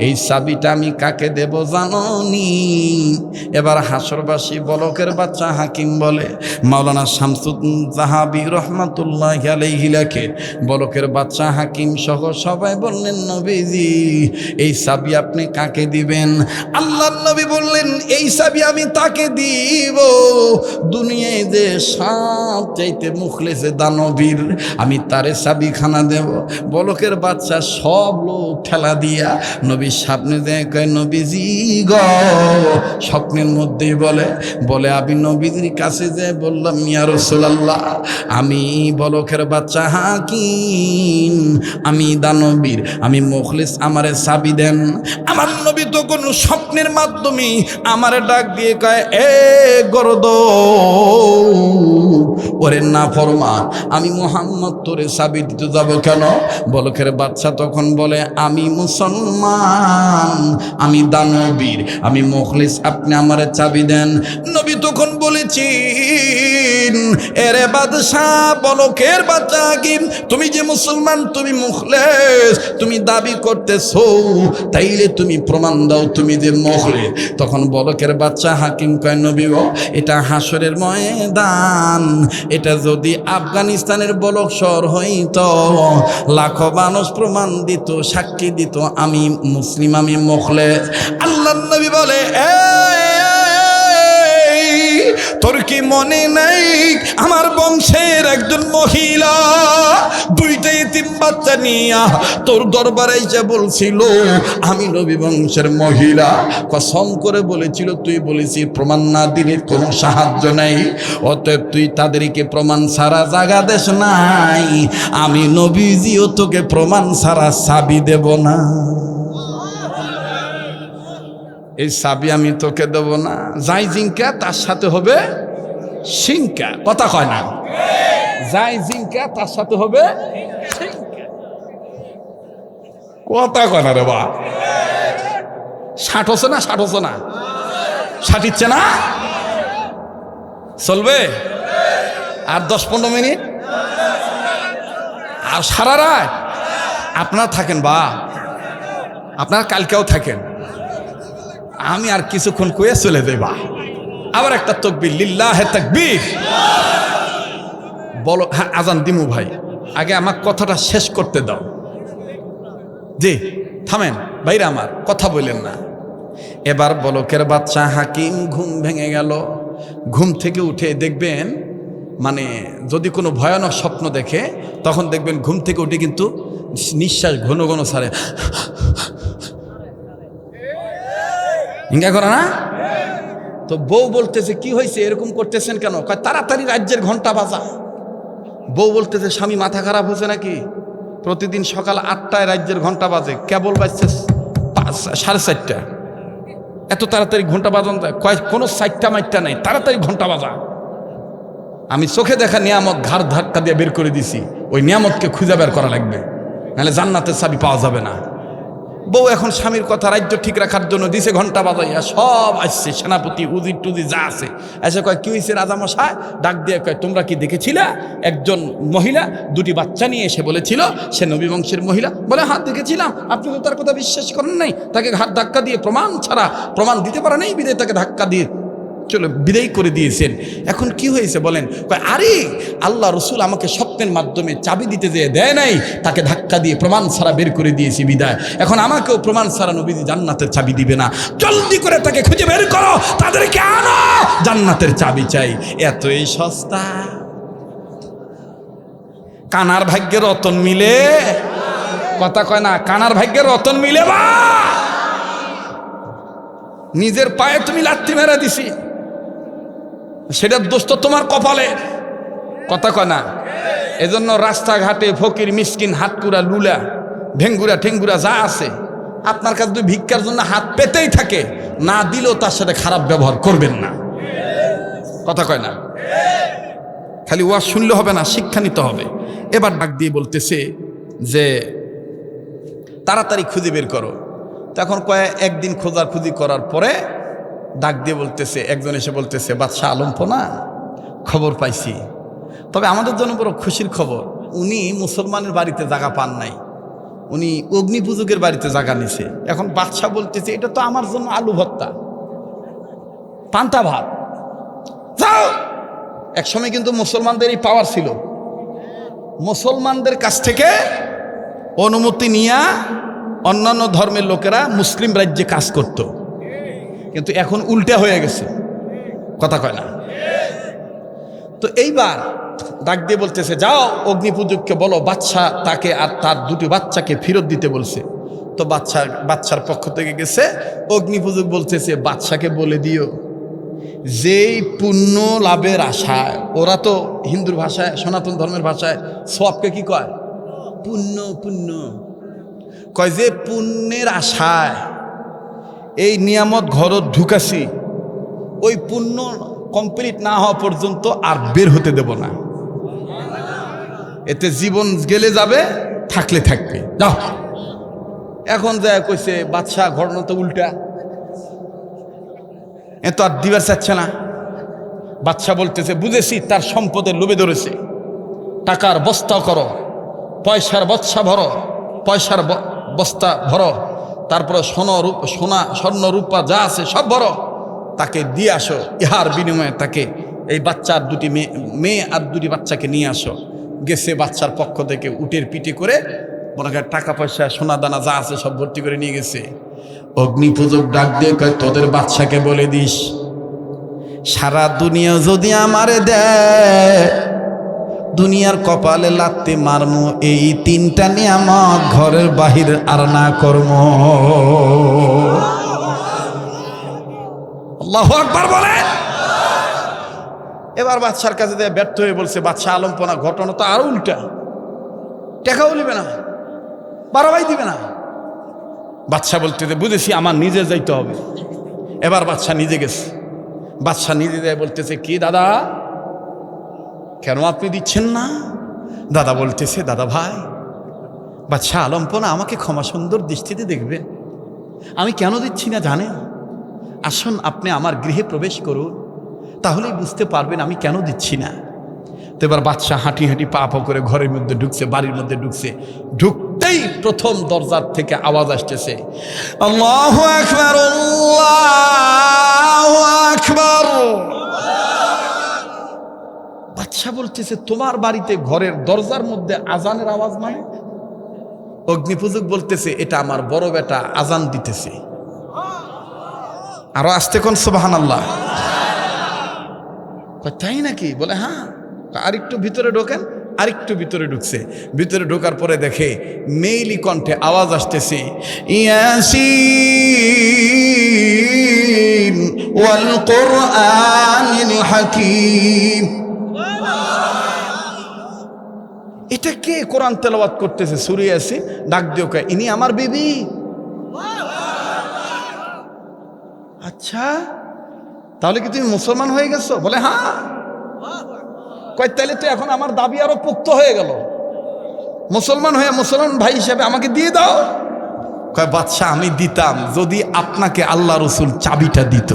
এই চাবিটা আমি কাকে দেব জানোনি? এবার হাসরবাসী বলকের বাচ্চা হাকিম বলে, মাওলানা শামসুদ্দিন জাহাবি রহমাতুল্লাহ আলাইহি লেখে, বলকের বাচ্চা হাকিম সহ সবাই বললেন, নবীজি এই চাবি আপনি কাকে দিবেন? আল্লাহর নবী বললেন, এই চাবি আমি তাকে দিব দুনিয়ায় যে চাইতে মুখলেছে দানবীর, আমি তারে চাবিখানা দেব। বলকের বাচ্চা সব লোক ঠেলা দিয়া নবীর সামনে দেয়, কয় নবীজি গ, স্বপ্নের মধ্যেই বলে আমি নবীজির কাছে যে বললাম, ইয়া রাসূলুল্লাহ, আমি বলকের বাচ্চা হাকিম, আমি দানবীর, আমি মুখলিস, আমারে চাবি দেন। আমার নবী তো কোনো স্বপ্নের মাধ্যমে আমারে ডাক দিয়ে কয়, এ গরদ, ওরে না ফরমান, আমি মুহাম্মদ তোরে চাবি দিতে যাব কেন? বলকের বাচ্চা তখন বলে, আমি মুসলমান, আমি দানবীর, আমি মুখলিস, আপনি আমারে চাবি দেন। নবী তখন বলেছেন, এরে বাদশাহ, বলকের বাচ্চা হাকিম, তুমি যে মুসলমান, তুমি মুখলিস, তুমি দাবি করতেছো, তাইলে তুমি প্রমাণ দাও তুমি যে মুখলিস। তখন বলকের বাচ্চা হাকিম কয়, নবী গো, এটা হাসরের ময়দান, এটা যদি আফগানিস্তানের বলক শহর হইতো, লাখো মানুষ প্রমাণ দিত, সাক্ষী দিত আমি মুসলিম, আমি মুখলিস। আল্লাহর নবী বলে, তোর কি মনে নাই আমার বংশের একজন মহিলা দুইটা ইতিম বাচ্চা নিয়া তোর দরবারে এসে বলছিল, আমি নবী বংশের মহিলা, কসম করে বলেছিল, তুই বলেছি প্রমাণ না দিলে কোনো সাহায্য নাই, অতএব তুই তাদেরকে প্রমাণ ছাড়া জাগা দেশ নাই, আমি নবীজিও তোকে প্রমাণ ছাড়া চাবি দেব না। এই চাবি আমি তোকে দেব না, যাই জিঙ্কা তার সাথে হবে সিংকা, কথা কয় না, যাই জিঙ্কা তার সাথে হবে সিংকা, কথা কয় না রে বা। 60 হচ্ছে না, 60 হচ্ছে না, 60 ইচ্ছে না, চলবে আর 10-15 মিনিট, আর সারা রাত আপনারা থাকেন বা, আপনারা কালকেও থাকেন, আমি আর কিছুক্ষণ কয়ে চলে যাইবা। আবার একটা তাকবীর, লিল্লাহে তাকবীর বলো। হ্যাঁ, আজান দিমু ভাই, আগে আমার কথাটা শেষ করতে দাও। জি থামেন ভাইরা, আমার কথা বললেন না। এবার বলকের বাচ্চা হাকিম ঘুম ভেঙে গেল। ঘুম থেকে উঠে দেখবেন, মানে যদি কোনো ভয়ানক স্বপ্ন দেখে তখন দেখবেন ঘুম থেকে উঠে কিন্তু নিঃশ্বাস ঘন ঘন ছাড়ে, হিংগা করে না? তো বউ বলতেছে, কি হয়েছে, এরকম করতেছেন কেন? কয় তাড়াতাড়ি রাজ্যের ঘন্টা বাজা। বউ বলতেছে, স্বামী মাথা খারাপ হয়েছে নাকি? প্রতিদিন সকাল 8টায় রাজ্যের ঘন্টা বাজে, কেবল বাজছে 4:30। এত তাড়াতাড়ি ঘন্টা বাজান যায়? কয় কোনো 4টা মাইটটা নাই, তাড়াতাড়ি ঘন্টা বাজা। আমি চোখে দেখা নিয়ামত ঘাড় ধাক্কা দিয়ে বের করে দিছি, ওই নিয়ামতকে খুঁজে বের করা লাগবে, নাহলে জান্নাতের চাবি পাওয়া যাবে না। বউ এখন স্বামীর কথা রাজ্য ঠিক রাখার জন্য দিছে ঘন্টা বাজাইয়া, সব আসছে সেনাপতি উজির টুজির যা আছে, এসে কয় কি হয়েছে রাজামশাই? ডাক দিয়ে কয়, তোমরা কি দেখেছিলে একজন মহিলা 2টি বাচ্চা নিয়ে এসে বলেছিল সে নবী বংশের মহিলা? বলে হ্যাঁ দেখেছিলাম। আপনি তো তার কথা বিশ্বাস করেন নাই, তাকে ঘাট ধাক্কা দিয়ে প্রমাণ ছাড়া, প্রমাণ দিতে পারে নাই বিদায় তাকে ধাক্কা দিয়ে চলো বিদায় করে দিয়েছেন। এখন কি হয়েছে বলেন? আরে আল্লাহ রসুল আমাকে স্বপ্ন স্বপ্নের মাধ্যমে চাবি দিতে যেয়ে দেয় নাই, তাকে ধাক্কা দিয়ে প্রমাণ ছাড়া বের করে দিয়েছি বিদায়। এখন আমাকেও প্রমাণ ছাড়া নবীজি জান্নাতের চাবি দিবে না। জলদি করে তাকে খুঁজে বের করো, তাদেরকে আনো, জান্নাতের চাবি চাই। এতই সস্তা। কানার ভাগ্যে রতন মিলে, কথা কয় না, কানার ভাগ্যে রতন মিলে বা নিজের পায়ে তুমি লাথি মেরে দিছি, সেটার দোষ তো তোমার কপালে, কথা কয় না। এজন্য রাস্তাঘাটে ফকির মিসকিন হাতকুড়া লুলা ভেঙ্গুরা ঠেঙ্গুরা যা আছে আপনার কাছে যদি ভিক্ষার জন্য হাত পেতেই থাকে, না দিলেও তার সাথে খারাপ ব্যবহার করবেন না, কথা কয় না। খালি ওয়াজ শুনলে হবে না, শিক্ষা নিতে হবে। এবার ডাক দিয়ে বলতেছে যে তাড়াতাড়ি খুঁজে বের করো। তখন একদিন খোঁজাখুঁজি করার পরে ডাক দিয়ে বলতেছে, একজন এসে বলতেছে, বাদশাহ আলমপনা খবর পাইছি, তবে আমাদের জন্য বড় খুশির খবর, উনি মুসলমানের বাড়িতে জায়গা পান নাই, উনি অগ্নি পূজকের বাড়িতে জায়গা নিছে। এখন বাদশাহ বলতেছে, এটা তো আমার জন্য আলু ভর্তা, পান্তা ভাত, যাও। একসময় কিন্তু মুসলমানদের এই পাওয়ার ছিল, মুসলমানদের কাছ থেকে অনুমতি নিয়ে অন্যান্য ধর্মের লোকেরা মুসলিম রাজ্যে কাজ করত, কিন্তু এখন উল্টা হয়ে গেছে, কথা কয় না। তো এইবার ডাক দিয়ে বলতেছে, যাও অগ্নিপূজককে বলো বাদশাহ তাকে আর তার দুটি বাচ্চাকে ফেরত দিতে বলছে। তো বাচ্চার পক্ষ থেকে গেছে, অগ্নিপূজক বলতেছে বাদশাকে বলে দিও, যেই পুণ্য লাভের আশায়, ওরা তো হিন্দুর ভাষায় সনাতন ধর্মের ভাষায় সবকে কি কয়, পুণ্য পুণ্য কয়, যে পুণ্যের আশায় এই নিয়ামত ঘরত ঢুকাছি, ওই পুণ্য কমপ্লিট না হওয়া পর্যন্ত আর বের হতে দেব না, এতে জীবন গেলে যাবে, থাকলে থাকবে, যাও। এখন যা কইছে বাদশাহ, ঘটনা তো উল্টা, এ তো আর দিবার চাচ্ছে না। বাদশাহ বলতেছে, বুঝেছি তার সম্পদের লোভে ধরেছে, টাকার বস্তা করো, পয়সার বস্তা ভরো, পয়সার বস্তা ভরো, তারপরে সোনা স্বর্ণ রূপা যা আছে সব ভরো, তাকে দিয়ে আসো, ইহার বিনিময়ে তাকে এই বাচ্চার দুটি মেয়ে আর দুটি বাচ্চাকে নিয়ে আসো। গেছে বাচ্চার পক্ষ থেকে উটের পিঠে করে মনে করেন টাকা পয়সা সোনা দানা যা আছে সব ভর্তি করে নিয়ে গেছে। অগ্নিপূজক ডাক দিয়ে কয়, তোদের বাচ্চাকে বলে দিস, সারা দুনিয়া যদি আমারে দেয়, দুনিয়ার কপালে লাত্তি মারমু, এই তিনটা নিয়ামত ঘরের বাহির আর না কর্ম। আল্লাহু আকবার বলে। এবার বাদশার কাছে দিয়ে ব্যর্থ হয়ে বলছে, বাদশাহ আলমপনা ঘটনা তো আরো উল্টা, টাকাও নিবে না, বাড়াবাই দিবে না। বাদশাহ বলতে বুঝেছি আমার নিজে যাইতে হবে। এবার বাদশাহ নিজে গেছে, বাদশাহ নিজে যায় বলতেছে, কি দাদা কেন আপনি দিচ্ছেন না? দাদা বলতেছে, দাদা ভাই, বাদশাহ আলমপনা আমাকে ক্ষমা সুন্দর দৃষ্টিতে দেখবেন, আমি কেন দিচ্ছি না জানেন? আসুন আপনি আমার গৃহে প্রবেশ করুন, তাহলেই বুঝতে পারবেন আমি কেন দিচ্ছি না। তো এবার বাদশাহ হাঁটি হাঁটি পা পা করে ঘরের মধ্যে ঢুকছে, বাড়ির মধ্যে ঢুকছে। ঢুকতেই প্রথম দরজার থেকে আওয়াজ আসতেছে, আল্লাহু আকবার, আল্লাহু আকবার। বাদশাহ বলতেছে, তোমার বাড়িতে ঘরের দরজার মধ্যে আজানের আওয়াজ মানে? অগ্নিপূজক বলতেছে, এটা আমার বড় বেটা আজান দিতেছে। আরো আসতে কোন সুবহানাল্লাহ। তাই নাকি? বলে হ্যাঁ। আরেকটু ভিতরে ঢোকেন, আরেকটু ভিতরে ঢুকছে। ভিতরে ঢোকার পরে দেখে মেইলি কণ্ঠে আওয়াজ আসতেছে, ইয়াসিন ওয়াল কুরআনিল হাকীম। এটা কে কোরআন তেলাওয়াত করতেছে? সূরা ইয়াসিন। ডাক দিও কয়, ইনি আমার বিবি। আচ্ছা, তাহলে কি তুমি মুসলমান হয়ে গেছো? বলে হ্যাঁ। কয়, তাহলে তো এখন আমার দাবি আরো পোক্ত হয়ে গেল, মুসলমান হয়ে মুসলমান ভাই হিসেবে আমাকে দিয়ে দাও। কয়, বাদশাহ আমি দিতাম যদি আপনাকে আল্লাহ রসুল চাবিটা দিত।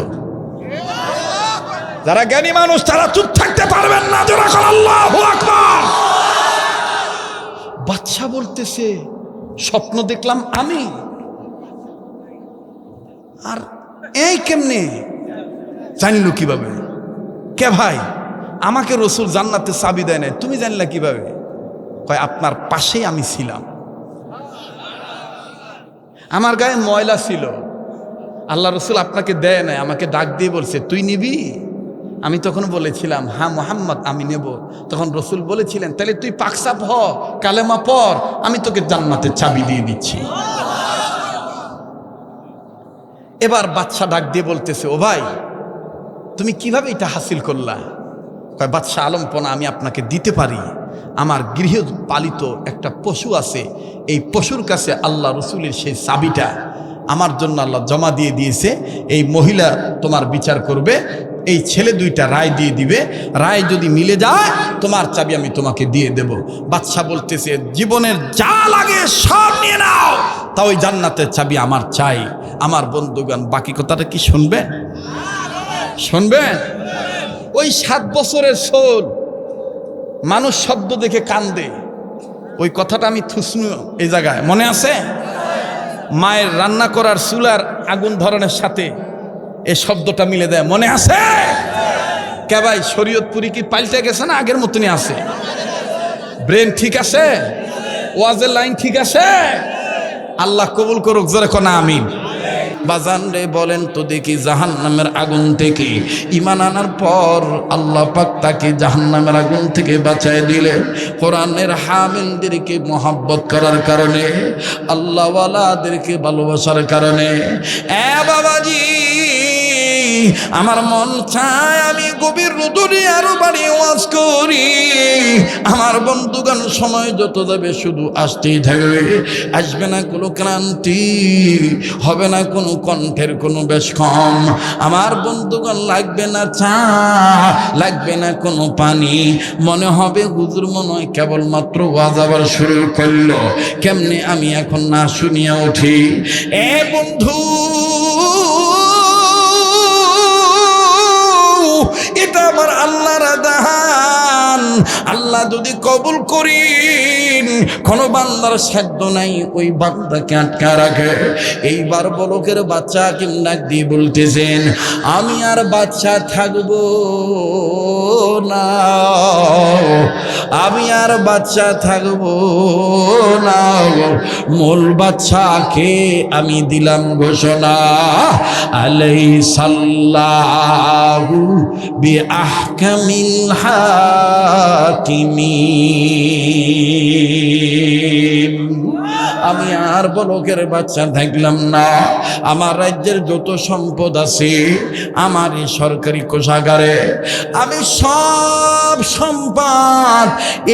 যারা জ্ঞানী মানুষ তারা চুপ থাকতে পারবেন না, যারা কর আল্লাহু আকবার। বাদশাহ বলতেছে, স্বপ্ন দেখলাম আমি, আর এই কেমনে জানলো কিভাবে? কে ভাই, আমাকে রসুল জান্নাতে চাবি দেয় নাই, তুমি জানলা কিভাবে? কয় আপনার পাশেই আমি ছিলাম, আমার গায়ে ময়লা ছিল, আল্লাহ রসুল আপনাকে দেয় নাই, আমাকে ডাক দিয়ে বলছে তুই নিবি। আমি তখন বলেছিলাম হ্যাঁ মোহাম্মদ আমি নেব। তখন রসুল বলেছিলেন তাহলে তুই পাকসাপ হ, কালেমা পড়, আমি তোকে জান্নাতের চাবি দিয়ে দিচ্ছি। এবার বাদশা ডাক দিয়ে বলতেছে ও ভাই তুমি কিভাবে এটা হাসিল করলা? কয় বাদশা আলমপনা আমি আপনাকে দিতে পারি, আমার গৃহপালিত একটা পশু আছে, এই পশুর কাছে আল্লাহ রসুলের সেই চাবিটা আমার জন্য আল্লাহ জমা দিয়ে দিয়েছে, এই মহিলা তোমার বিচার করবে, এই ছেলে দুইটা রায় দিয়ে দিবে, রায় যদি মিলে যায় তোমার চাবি আমি তোমাকে দিয়ে দেব। বাদশা বলতেছে জীবনের যা লাগে সব নিয়ে নাও, তা ওই জান্নাতের চাবি আমার চাই। আমার বন্ধুগণ বাকি কথাটা কি শুনবেন? শুনবেন? ওই 7 বছরের সোল মানুষ শব্দ দেখে কান্দে, ওই কথাটা আমি থুসনু এই জায়গায় মনে আছে? মায়ের রান্না করার চুলার আগুন ধরানোর সাথে এই শব্দটা মিলে দেয়, মনে আছে? কে ভাই শরীয়তপুরি কি পাল্টে গেছে না আগের মতনই আছে? ব্রেন ঠিক আছে? ওয়াজের লাইন ঠিক আছে? আল্লাহ কবুল করুক, জোরে কোনা আমিন। বাজান রে বলেন তো দেখি জাহান্নামের আগুন থেকে ঈমান আনার পর আল্লাহ পাক তাকে জাহান্নামের আগুন থেকে বাঁচায় দিলে কোরআনের হামিলদেরকে মহব্বত করার কারণে, আল্লাহওয়ালাদেরকে ভালোবাসার কারণে। এ বাবাজি আমার মন চায় আমি গভীর রুদুরে আরো বাড়ি ওয়াজ করি। আমার বন্ধুগণ সময় যত যাবে শুধু আসতেই থাকবে, আসবে না কোনো ক্লান্তি, হবে না কোনো কণ্ঠের কোনো বেশ কম। আমার বন্ধুগণ লাগবে না চা, লাগবে না কোনো পানি, মনে হবে হুজুর মনে হয় কেবলমাত্র ওয়াজ আবার শুরু করলো, কেমনে আমি এখন না শুনিয়া উঠি। এ বন্ধু এটা আমার আল্লাহর দান, আল্লাহ যদি কবুল করেন কোন বান্দার সাধ্য নাই ওই বান্দাকে আটকা রাখে। এইবার বলকের বাচ্চা কিংবা দিয়ে বলতেছেন আমি আর বাচ্চা থাকবো না, আমি আর বাচ্চা থাকবো না, মূল বাচ্চাকে আমি দিলাম ঘোষণা আলাইহিসসালাহু বিআহকামিল হাকিমিন। আমি আর বলকের বাচ্চা থাকলাম না, আমার রাজ্যের যত সম্পদ আছে আমার এই সরকারি কোষাগারে আমি সব সম্পদ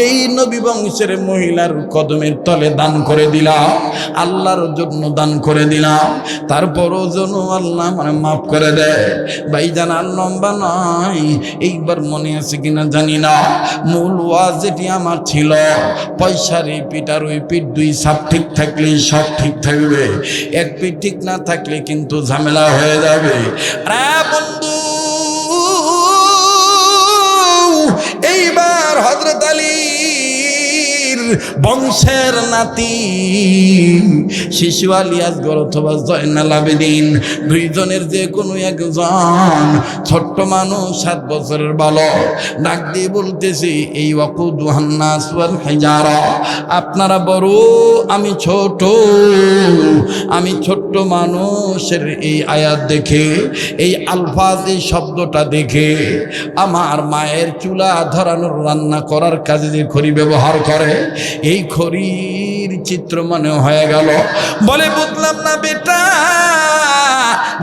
এই নবী বংশের মহিলার কদমের তলে দান করে দিলাম, আল্লাহর জন্য দান করে দিলাম। তারপরও যেন আল্লাহ মানে মাফ করে দেয়। ভাইজান আর লম্বা নয়, এইবার মনে আছে কিনা জানি না, মূল ওয়াজ যেটি আমার ছিল পয়সার এই পিঠ আর ওই পিঠ, দুই সাপ ঠিক থাকলে সব ঠিক থাকবে, এক পিঠ ঠিক না থাকলে কিন্তু ঝামেলা হয়ে যাবে। বন্ধু এইবার হযরত আলীর বংশের নাতি শিশু আলী আসগর অথবা জয়নাল আবেদিন দুইজনের যে কোনো একজন ছোট্ট মানুষ 7 বছরের বালক ডাক দিয়ে বলতেছি এই ওয়াকুদুহান নাস ওয়াল হিজারা, আপনারা বড় আমি ছোট, আমি ছোট্ট মানুষের এই আয়াত দেখে এই আলফাজ এই শব্দটা দেখে আমার মায়ের চুলা ধরানোর রান্না করার কাজে যে খড়ি ব্যবহার করে এই খড়ির চিত্র মনে হয়ে গেল। বলে বুঝলাম না বেটা,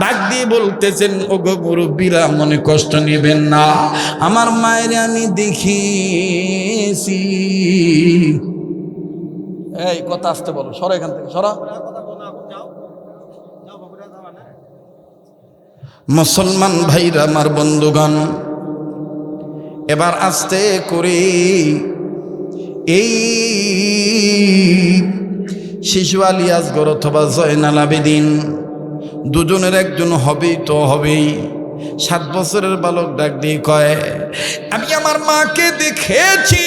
ডাক দিয়ে বলতেছেন ওগো মুরব্বীরা মনে কষ্ট নেবেন না, আমার মায়ের আমি দেখিয়েছি। এই কথা আসতে বলো, সরা এখান থেকে সরা। মুসলমান ভাইরা আমার বন্ধুগণ এবার আস্তে করে এই শিশু আলী আসগর অথবা জয়নাল আবেদিন দুজনের একজন হবেই তো হবেই। 7 বছরের বালক ডাক দিয়ে কয় আমি আমার মাকে দেখেছি,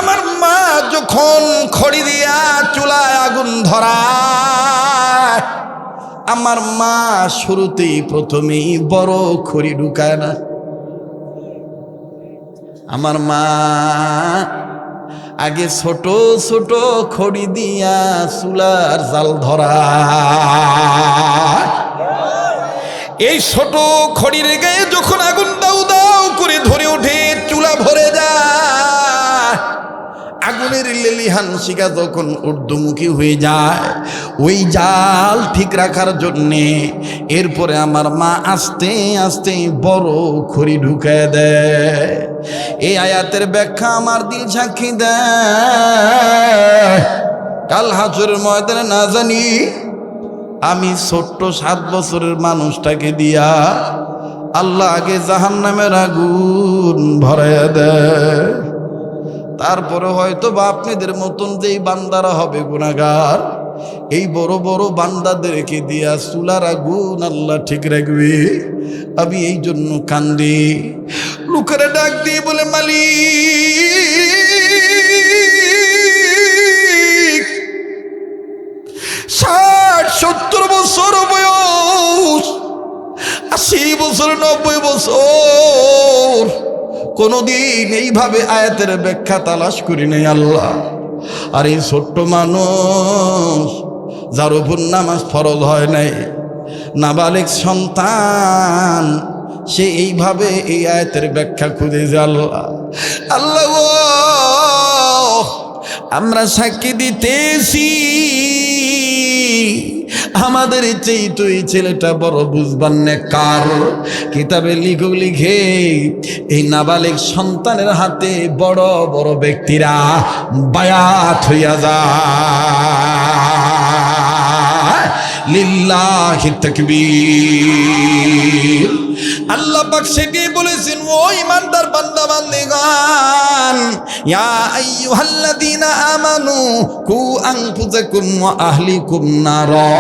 আমার মা যখন খড়ি দিয়া চুলায় আগুন ধরায় আমার মা শুরুতেই প্রথমেই বড় খড়ি ঢুকায় না, আমার মা আগে ছোট ছোট খড়ি দিয়া চুলার জাল ধরা, এই ছোট খড়ির গায়ে যখন আগুন দাউ দাউ করে ধরে ওঠে, চুলা ভরে যায়, আগুনের লেলিহান শিখা যখন ঊর্ধ্বমুখী হয়ে যায়, ওই জাল ঠিক রাখার জন্যে এরপরে আমার মা আস্তে আস্তে বড় খড়ি ঢুকায় দেয়। এই আয়াতের ব্যাখ্যা আমার দিল সাক্ষী দেয়, কাল হাসরের ময়দানে না জানি আমি ছোট্ট 7 বছরের মানুষটাকে দিয়া আল্লাহ আগে জাহান্নামের আগুন ভরাইয়া দেয়। তারপরে হয়তো বা আপনাদের মতন যেই বান্দারা হবে গুনাহগার, এই বড় বড় বান্দাদেরকে দিয়া চুলার আগুন আল্লাহ ঠিক রাখবে। আমি এই জন্য কান্দি, লোকেরা ডাক দিয়ে বলে, মালিক 60-70 বছর বয়স, 80 বছর, 90 বছর, কোনদিন এইভাবে আয়াতের ব্যাখ্যা তালাশ করি নাই আল্লাহ। আর এই ছোট্ট মানুষ যার উপর নামাজ ফরজ হয় নাই, নাবালেগ সন্তান, সে এইভাবে এই আয়াতের ব্যাখ্যা খুঁজেছে। আল্লাহ আল্লাহ আমরা সাক্ষী দিতেছি, আমাদের চেয়ে তো এই ছেলেটা বড় বুঝবার নেকার। কিতাবে লিখে এই নাবালিগ সন্তানের হাতে বড় বড় ব্যক্তিরা বায়াত হইয়া যায়। লিল্লাহি তাকবীর। আল্লাহ পাক সেটি বলেছেন, ও ইমানদার বান্দা বান্দিগণ, ইয়া আইয়ুহাল্লাযীনা আমানু কু আনফুসাকুম ওয়া আহলিকুম নারা,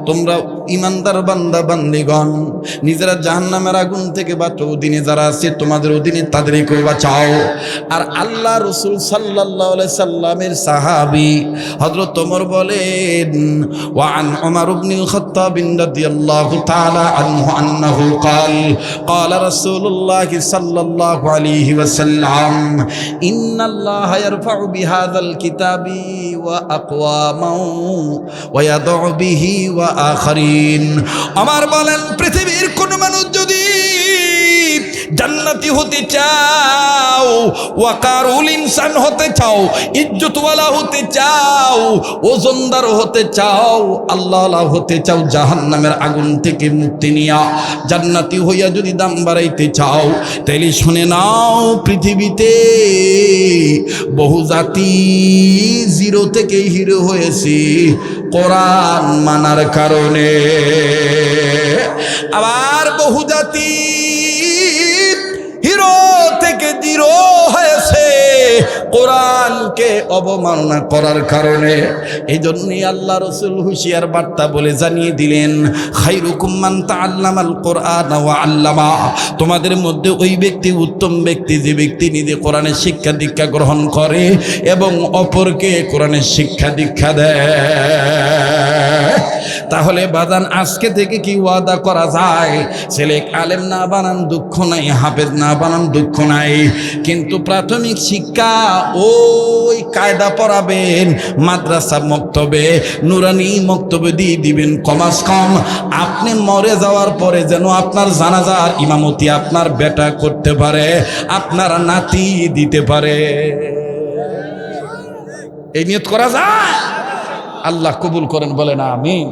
তোমরা ইমানদার বান্দা বান্দিগণ নিজেরা জাহান্নামের আগুন থেকে বাঁচো, অধীনে যারা আছে তোমাদের অধীনে তাদেরকেও বাঁচাও। আর আল্লাহ রাসূল সাল্লাল্লাহু আলাইহি সাল্লামের সাহাবী হযরত ওমর বলেন, ওয়া আন উমর ইবনুল খাত্তাব রাদিয়াল্লাহু তাআলা আনহু আন্নাহু ক্বাল ক্বালা রাসূলুল্লাহ সাল্লাল্লাহু আলাইহি ওয়াসাল্লাম, ইন্নাল্লাহা ইয়ারফাউ বিহাযাল কিতাবি ওয়া আকওয়ামান ওয়া ইয়াদউ বিহি ওয়া আখারিন। আমার বলেন, পৃথিবীর কোন মানুষ যদি জান্নাতি হতে চাও, ওয়াকারুল ইনসান হতে চাও, ইজ্জতওয়ালা হতে চাও, ওজনদার হতে চাও, আল্লাহওয়ালা হতে চাও, জাহান্নামের আগুন থেকে মুক্তি নিয়া জান্নাতি হইয়া যদি দাম বাড়াইতে চাও, তাইলে শুনে নাও, পৃথিবীতে বহু জাতি জিরো থেকে হিরো হয়েছে কোরআন মানার কারণে। আবার বহু জাতি হিরো থেকে জিরো হয়েছে কোরআনকে অবমাননা করার কারণে। এই জন্যই আল্লাহ রাসূল হুঁশিয়ার বার্তা বলে জানিয়ে দিলেন, খায়রুকুম মান তাআল্লামাল কোরআন ওয়া আল্লামা, তোমাদের মধ্যে ওই ব্যক্তি উত্তম ব্যক্তি যে ব্যক্তি নিজে কোরআনের শিক্ষা দীক্ষা গ্রহণ করে এবং অপরকে কোরআনের শিক্ষা দীক্ষা দেয়। তাহলে বাদান আজকে থেকে কি ওয়াদা করা যায়, ছেলে আলেম না বানান দুঃখ নাই, হাফেজ না বানান দুঃখ নাই, কিন্তু প্রাথমিক শিক্ষা ওই কায়দা পড়াবেন, মাদ্রাসা মক্তবে নুরানি মক্তবে দিয়ে দিবেন। কমাস কম আপনি মরে যাওয়ার পরে যেন আপনার জানাজার ইমামতি আপনার বেটা করতে পারে, আপনার নাতি দিতে পারে। এই নিয়ত করা যায়, আল্লাহ কবুল করেন, বলেন আমিন।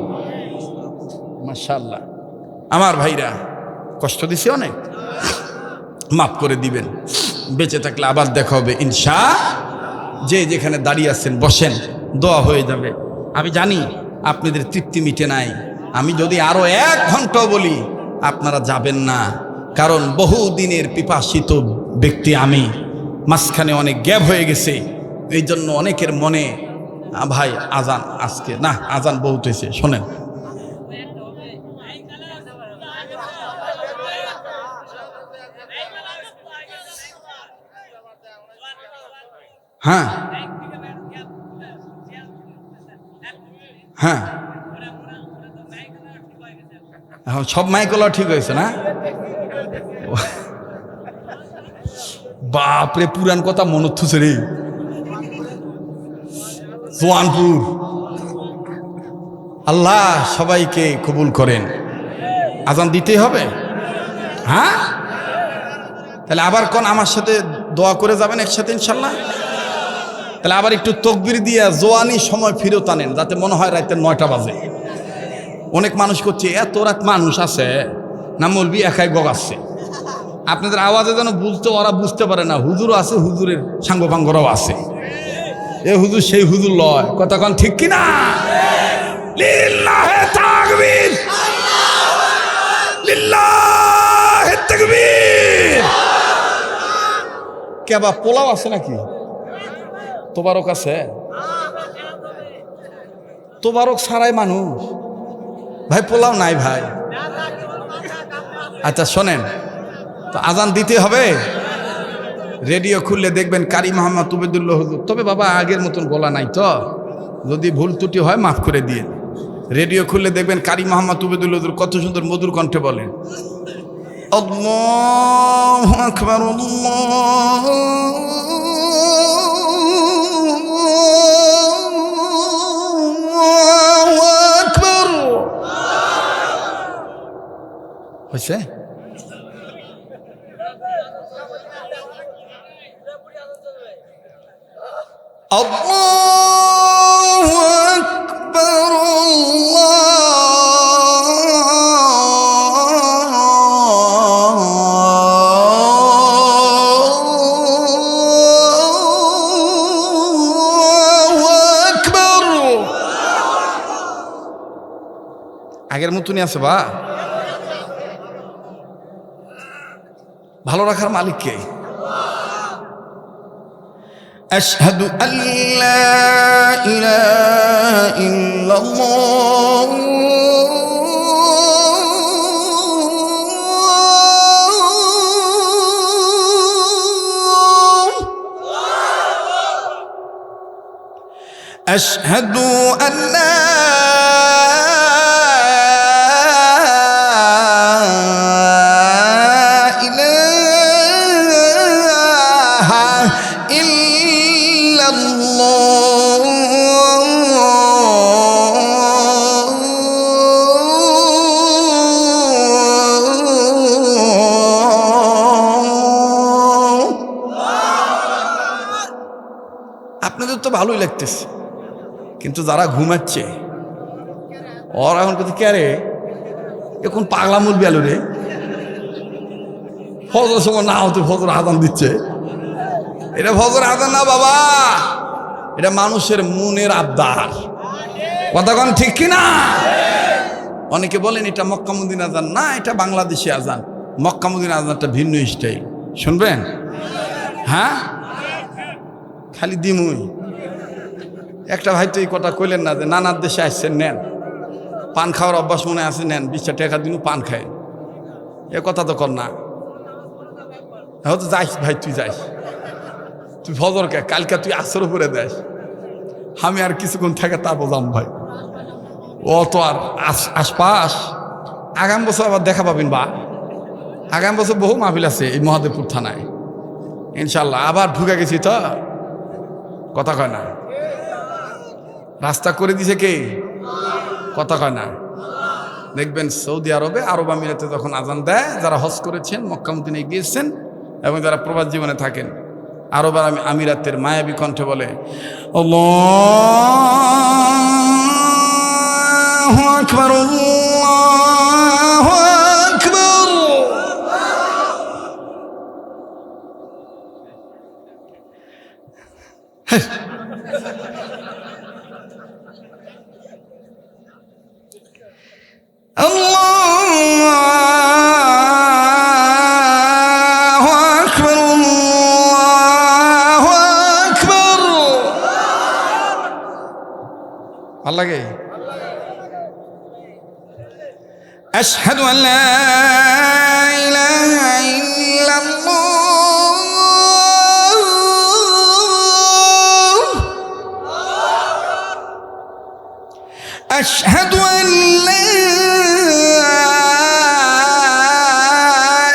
মাশাআল্লাহ। আমার ভাইরা কষ্ট দিছি অনেক, মাফ করে দিবেন, বেঁচে থাকলে আবার দেখা হবে ইনশাআল্লাহ। যে যেখানে দাঁড়িয়ে আছেন বসেন, দোয়া হয়ে যাবে। আমি জানি আপনাদের তৃপ্তি মিটে নাই, আমি যদি আরো 1 ঘন্টা বলি আপনারা যাবেন না, কারণ বহু দিনের পিপাসিত ব্যক্তি আমি, মাঝখানে অনেক গ্যাপ হয়ে গেছে, এই জন্য অনেকের মনে ভাই আজান আজকে না, আজান বহুত হয়েছে, শোনেন। হ্যাঁ হ্যাঁ, সব মাইকলা ঠিক হয়েছে না? বাপরে, পুরান কথা মনে থুছে রে। জোয়ানপুর। আল্লাহ সবাইকে কবুল করেন। আজান দিতেই হবে, হ্যাঁ? তাহলে আবার কোন আমার সাথে দোয়া করে যাবেন একসাথে ইনশাল্লাহ। তাহলে আবার একটু তকবির দিয়া জোয়ানি সময় ফিরত আনেন, যাতে মনে হয় রাতের 9টা বাজে। অনেক মানুষ করছে, এত রাত মানুষ আছে না, মৌলবি একাই গগাচ্ছে। আপনাদের আওয়াজে যেন ওরা বুঝতে পারে না, হুজুরও আছে, হুজুরের সাঙ্গপাঙ্গরাও আছে। এ হুজুর সেই হুজুর লয়, কথা কন ঠিক কিনা? লিল্লাহে তাকবীর, লিল্লাহে তাকবীর। কে বা পোলাও আছে নাকি? তোবারক আছে? তোবারক ছাড়াই মানুষ ভাই, পোলাও নাই ভাই। আচ্ছা শোনেন, তো আজান দিতে হবে। রেডিও খুললে দেখবেন কারি মোহাম্মদ উবেদুল্লাহ হুজুর। তবে বাবা আগের মতন গলা নাই তো, যদি ভুল ত্রুটি হয় মাফ করে দিয়ে। রেডিও খুললে দেখবেন কারি মোহাম্মদ উবেদুল্লাহ হুজুর কত সুন্দর মধুর কণ্ঠে বলেন, আল্লাহু আকবার, আল্লাহু আকবার। হয়েছে? আল্লাহু আকবার, আল্লাহু আকবার। আগের মতনই আছে বা? ভালো রাখার মালিক কে? আশহাদু আল্লা ইলাহা ইল্লাল্লাহ আশহাদু আল্লা আপনাদের তো ভালোই লাগতেছে, কিন্তু যারা ঘুমাচ্ছে ওরা এখন কোথায় কে রে, এখন পাগলা মুলবি আলু রে। ফজর সময় না হতে ফজর আজান দিচ্ছে। এটা ফজর আজান না বাবা, এটা মানুষের মনের আবদার। কথা কন ঠিক কিনা? অনেকে বলেন এটা মক্কা মদিনা আজান। না, এটা বাংলাদেশি আজান। মক্কা মদিনা আজানটা ভিন্ন স্টাইল, শুনবেন? হ্যাঁ, খালি দিমুই। একটা ভাই তো এই কথা কইলেন না যে নানার দেশে আসছেন, নেন পান খাওয়ার অভ্যাস মনে আছে, নেন 20 টাকা দিন পান খায়। এ কথা তো কর না। হয়তো যাইস ভাই, তুই যাইস, তুই ফজরকে কালকে তুই আসর উপরে দেস, আমি আর কিছুক্ষণ থেকে তারপর যাম ভাই। ও তো আর আশপাশ। আগামী বছর আবার দেখা পাবেন বা, আগামী বছর বহু মাহফিল আছে এই মহাদেবপুর থানায় ইনশাল্লাহ। আবার ঢুকে গেছি তো, কথা কয় না। রাস্তা করে দিছে কে? কথা কয় না। দেখবেন সৌদি আরবে, আরব আমিরাতে যখন আজান দেয়, যারা হজ করেছেন, মক্কা মদিনায় গিয়েছেন এবং যারা প্রবাস জীবনে থাকেন, আরব আমিরাতের মায়াবী কণ্ঠে বলে আল্লাহু আকবার, আল্লাহু আকবার। আল্লাহু আকবার, আল্লাহু আকবার। ভাল লাগে? আশহাদু আল্লা ইলাহা ইল্লাল্লাহ আশহাদু আল্লা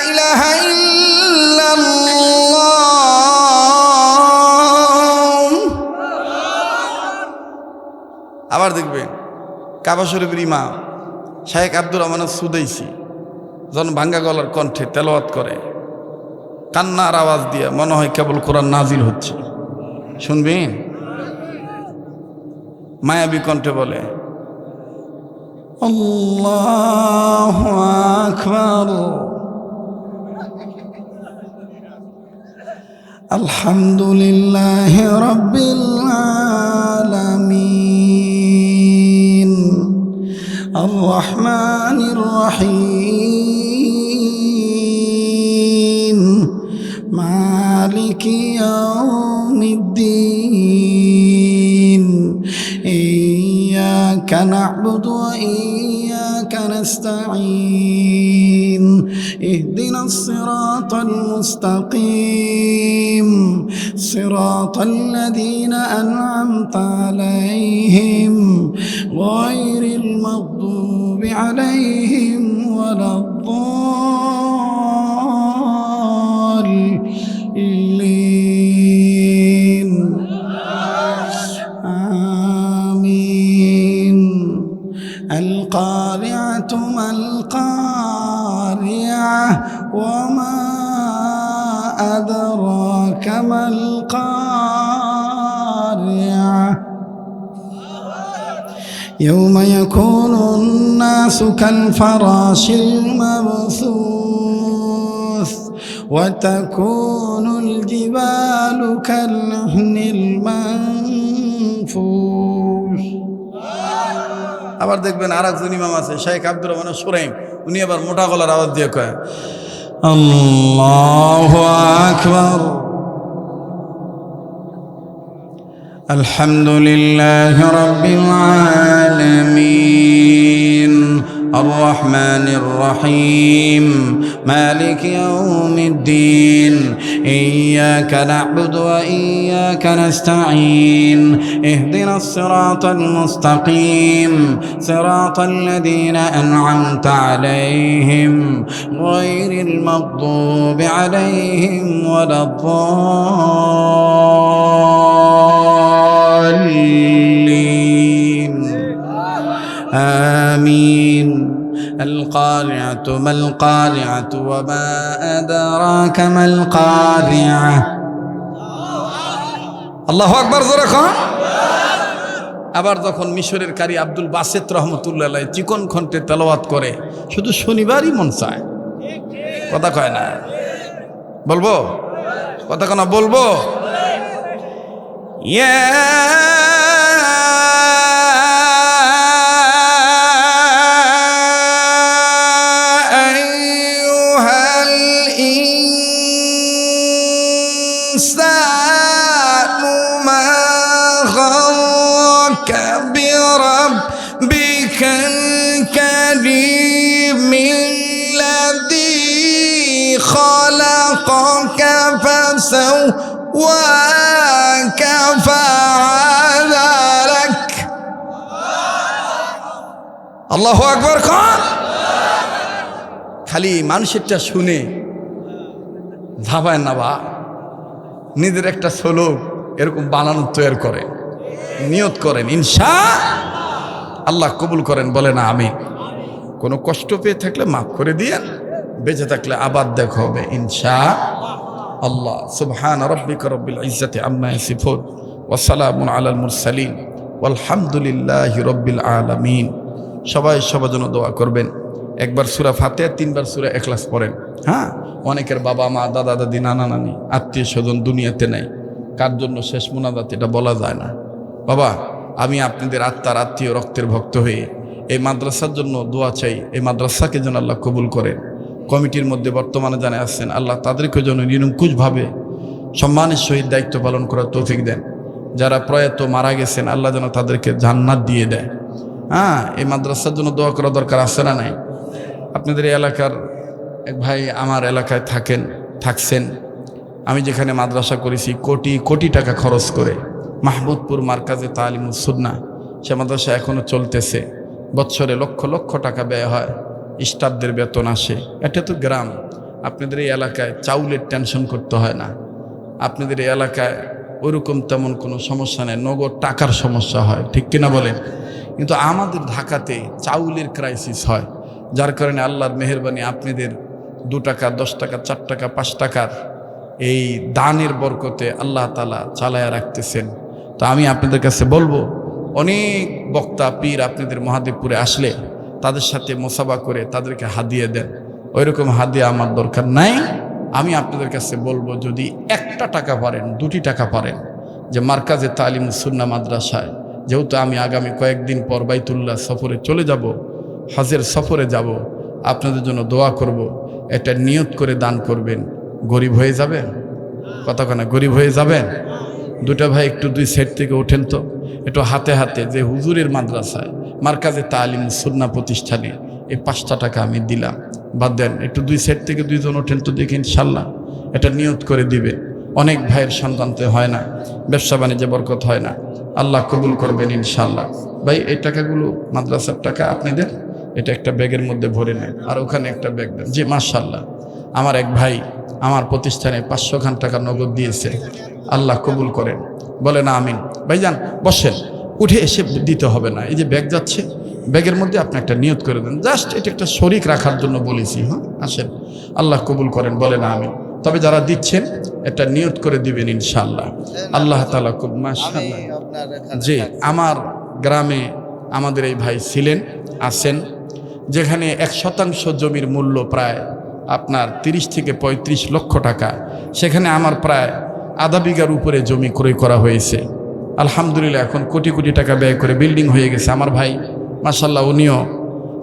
ইলাহা ইল্লাল্লাহ আবার দেখবেন কাবা শরীফের ইমাম শায়েখ আব্দুর রহমান সুদাইসি যখন ভাঙ্গা গলার কণ্ঠে তেলাওয়াত করে, কান্নার আওয়াজ দিয়ে মনে হয় কেবল কোরআন নাজিল হচ্ছে। শুনবেন, মায়াবী কণ্ঠে বলে আল্লাহু আকবার, আলহামদুলিল্লাহি রাব্বিল আলামিন, আর রহমানির রহিম, মালিকি ইয়াউমিদ্দিন, ইয়্যাকা না'বুদু ওয়া ইয়্যাকা নাস্তাঈন, ইহদিনাস সিরাতাল মুস্তাকিম, সিরাতাল লাযীনা আন'আমতা আলাইহিম গায়রিল মাগদুবি আলাইহিম ওয়ালাদ-দাল্লিন। আমিন। আল কারিআতু মাল কারিআহ ওয়া মা আদরাকা মাল কারিআহ, يوم يكون الناس كالفراش المبثوث وتكون الجبال كالعهن المنفوش। আবার দেখবেন আরেকজন ইমাম আছে শাইখ আব্দুর রহমান সুরাইম, উনি আবার মোটা গলার আওয়াজ দিয়ে কয় আল্লাহু আকবার, আলহামদুলিল্লাহি রাব্বিল আলামিন, আর রহমানির রহিম, মালিকি ইয়াউমিদ্দিন, ইয়্যাকা না'বুদু ওয়া ইয়্যাকা নাস্তাঈন, ইহদিনাস সিরাতাল মুস্তাকিম, সিরাতাল লাযীনা আন'আমতা আলাইহিম গায়রিল মাগদুবি আলাইহিম ওয়ালাদ-দাল্লিন। আমিন। القارعة ما القارعة وما أدراك ما القارعة। আল্লাহু আকবার জোরে কন। আবার যখন মিশরের কারি আব্দুল বাসেত রহমতুল্লাহ আলাইহি চিকন কণ্ঠে তেলাওয়াত করে, শুধু শনিবারই মন চায়, কথা কয় না, বলবো কথা কেন বলবো, ইয়া بربك الكريم الذي خلقك فسواك فعدلك। আল্লাহু আকবার খান। খালি মানুষেরটা শুনে ধাবায় না বা নিজের একটা শ্লোক এরকম বানানোর তৈরি করে নিয়ত করেন, ইনশাআল্লাহ কবুল করেন, বলে না আমিন। কোনো কষ্ট পেয়ে থাকলে মাফ করে দিয়েন, বেঁচে থাকলে আবার দেখা হবে ইনশাআল্লাহ। সুবহান রাব্বিকা রাব্বিল ইজ্জাতি আম্মা ইয়াসিফুন ওয়া সালামুন আলাল মুরসালিন ওয়ালহামদুলিল্লাহি রাব্বিল আলামিন। সবাই সবার জন্য দোয়া করবেন। একবার সূরা ফাতিহা, তিনবার সূরা ইখলাস পড়েন। হ্যাঁ, অনেকের বাবা মা দাদা দাদি নানা নানি আত্মীয় স্বজন দুনিয়াতে নাই, কার জন্য শেষ মুনাজাত এটা বলা যায় না। বাবা, আমি আপনাদের আত্মার আত্মীয় রক্তের ভক্ত হয়ে এই মাদ্রাসার জন্য দোয়া চাই, এই মাদ্রাসাকে যেন আল্লাহ কবুল করেন। কমিটির মধ্যে বর্তমানে জানা আছেন, আল্লাহ তাদেরকে যেন নিরঙ্কুশভাবে সম্মানের সহিত দায়িত্ব পালন করার তৌফিক দেন। যারা প্রয়াত মারা গেছেন, আল্লাহ যেন তাদেরকে জান্নাত দিয়ে দেয়। হ্যাঁ, এই মাদ্রাসার জন্য দোয়া করা দরকার আছে না নাই? আপনাদের এই এলাকার এক ভাই আমার এলাকায় থাকছেন। আমি যেখানে মাদ্রাসা করেছি কোটি কোটি টাকা খরচ করে, মাহমুদপুর মার্কাজে তালিমুস সুন্নাহ, সে মাদ্রাসা এখনও চলতেছে। বৎসরে লক্ষ লক্ষ টাকা ব্যয় হয়, স্টাফদের বেতন আসে। এটা তো গ্রাম। আপনাদের এই এলাকায় চাউলের টেনশন করতে হয় না। আপনাদের এই এলাকায় ওইরকম তেমন কোনো সমস্যা নেই, নগদ টাকার সমস্যা হয়, ঠিক কিনা বলেন? কিন্তু আমাদের ঢাকাতে চাউলের ক্রাইসিস হয়, যার কারণে আল্লাহর মেহেরবানি আপনাদের 2 টাকা 10 টাকা 4 টাকা 5 টাকার এই দানের বরকতে আল্লাহ তাআলা চালায়া রাখতেছেন। তো আমি আপনাদের কাছে বলবো, অনেক বক্তা পীর আপনাদের মহাদেবপুরে আসলে তাদের সাথে মোসাবা করে তাদেরকে হাদিয়া দেন। ওইরকম হাদিয়া আমার দরকার নাই। আমি আপনাদের কাছে বলবো, যদি 1টা টাকা পারেন, 2টি টাকা পারেন, যে মার্কাজে তালিমুস সুন্নাহ মাদ্রাসায়, যেহেতু আমি আগামী কয়েকদিন পর বাইতুল্লাহ সফরে চলে যাব, হজের সফরে যাব, আপনাদের জন্য দোয়া করব, এটা নিয়ত করে দান করবেন। গরিব হয়ে যাবেন, কতক্ষণে গরিব হয়ে যাবেন। 2টা ভাই একটু 2 সাইড থেকে ওঠেন তো, একটু হাতে হাতে, যে হুজুরের মাদ্রাসায় মার্কাজে তালিমুস সুন্নাহ প্রতিষ্ঠানে এই 5টা টাকা আমি দিলাম, বাদ দেন। একটু 2 সাইড থেকে 2 জন ওঠেন তো দেখি, ইনশাল্লাহ এটা নিয়ত করে দিবে। অনেক ভাইয়ের সন্তানতে হয় না, ব্যবসা বাণিজ্যে বরকত হয় না, আল্লাহ কবুল করবেন ইনশাল্লাহ। ভাই এই টাকাগুলো মাদ্রাসার টাকা আপনাদের, এটা একটা ব্যাগের মধ্যে ভরে নেন, আর ওখানে একটা ব্যাগ দেন। জি মাশাল্লাহ, আমার এক ভাই আমার প্রতিষ্ঠানে 500 খান টাকা নগদ দিয়েছে, আল্লাহ কবুল করেন, বলে না আমিন। ভাইজান বসেন, উঠে এসে দিতে হবে না, এই যে ব্যাগ যাচ্ছে, ব্যাগের মধ্যে আপনি একটা নিয়ত করে দেন, জাস্ট এটা একটা শরীক রাখার জন্য বলেছি। হ্যাঁ আসেন, আল্লাহ কবুল করেন, বলে না আমিন। তবে যারা দিচ্ছেন এটা নিয়ত করে দিবেন ইনশাআল্লাহ, আল্লাহ তাআলা খুব মাশাআল্লাহ। জি, আমার গ্রামে আমাদের এই ভাই ছিলেন, আছেন, যেখানে 1% জমির মূল্য প্রায় আপনার 30 থেকে 35 লক্ষ টাকা, সেখানে আমার প্রায় আধা বিঘার উপরে জমি ক্রয় করা হয়েছে। আলহামদুলিল্লাহ এখন কোটি কোটি টাকা ব্যয় করে বিল্ডিং হয়ে গেছে। আমার ভাই মাশাআল্লাহ, উনিও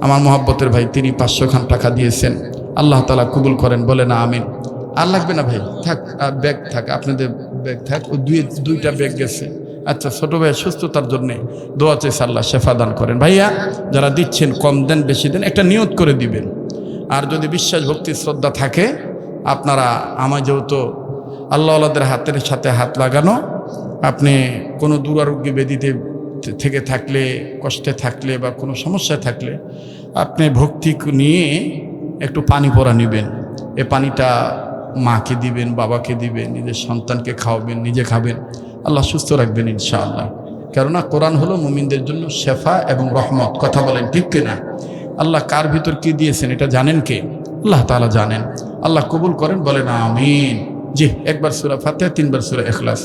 আমার মহব্বতের ভাই, তিনি 500 খান টাকা দিয়েছেন, আল্লাহ তাআলা কবুল করেন, বলে না আমিন। আর লাগবে না ভাই, থাক, ব্যাগ থাক, আপনাদের ব্যাগ থাক, ও 2টা ব্যাগ গেছে। আচ্ছা, ছোট ভাই সুস্থতার জন্যে দোয়া চেয়েছে, আল্লাহ শেফা দান করেন। ভাইয়া যারা দিচ্ছেন, কম দেন বেশি দেন, একটা নিয়ত করে দিবেন। আর যদি বিশ্বাস ভক্তি শ্রদ্ধা থাকে, আপনারা, আমার যেহেতু আল্লাহওয়ালাদের হাতের সাথে হাত লাগানো, আপনি কোনো দুরারোগ্য ব্যাধিতে থেকে থাকলে, কষ্টে থাকলে বা কোনো সমস্যায় থাকলে, আপনি ভক্তি নিয়ে একটু পানি পড়া নেবেন। এ পানিটা মাকে দিবেন, বাবাকে দিবেন, নিজের সন্তানকে খাওয়াবেন, নিজে খাবেন, আল্লাহ সুস্থ রাখবেন ইনশাআল্লাহ। কেননা কোরআন হলো মুমিনদের জন্য শেফা এবং রহমত। কথা বলেন ঠিক কিনা? আল্লাহ কার ভিতর কি দিয়েছেন এটা জানেন কে? আল্লাহ তাআলা জানেন। আল্লাহ কবুল করেন, বলেন আমিন। জি, একবার সূরা ফাতিহা, 3বার সূরা ইখলাস।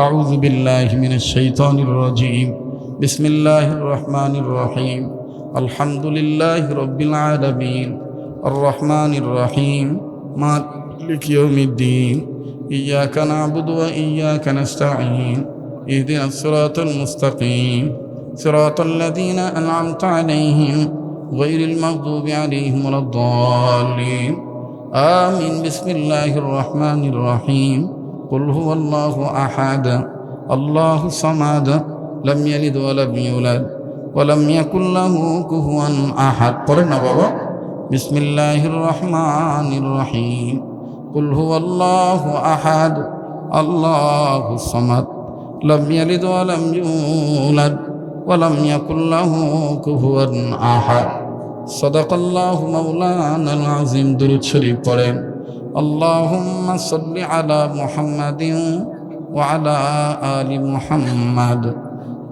আউযু বিল্লাহি মিনাশ শাইতানির রাজীম, বিসমিল্লাহির রহমানির রহিম, আলহামদুলিল্লাহি রাব্বিল আলামিন, আর রহমানির রহিম, মালিকি ইয়াউমিদ্দিন, ইয়াকা না'বুদু ওয়া ইয়াকা নাস্তাঈন, ইহদিনাস সিরাতাল মুস্তাকিম, সিরাতাল লাযীনা আন'আমতা আলাইহিম গায়রিল মাগদুবি আলাইহিম ওয়ালাদ-দাল্লিন। আমিন। বিসমিল্লাহির রহমানির রহিম, কুল হুয়াল্লাহু আহাদ, আল্লাহুস সামাদ, লাম ইয়ালিদ ওয়া লাম ইউলাদ ওয়া লাম ইয়াকুল লাহু কুফুয়ান আহাদ। পড়েন না বাবা। বিসমিল্লাহির রহমানির রহিম, কুল হুয়াল্লাহু আহাদ, আল্লাহুস সামাদ, লাম ইয়ালিদ ওয়া লাম ইউলাদ ওয়া লাম ইয়াকুল লাহু কুফুয়ান আহাদ। সাদাকাল্লাহু মাওলানাল আযীম। দুরূদ শরীফ পড়েন। আল্লাহুম্মা সাল্লি আলা মুহাম্মাদিন ওয়া আলা আলি মুহাম্মাদ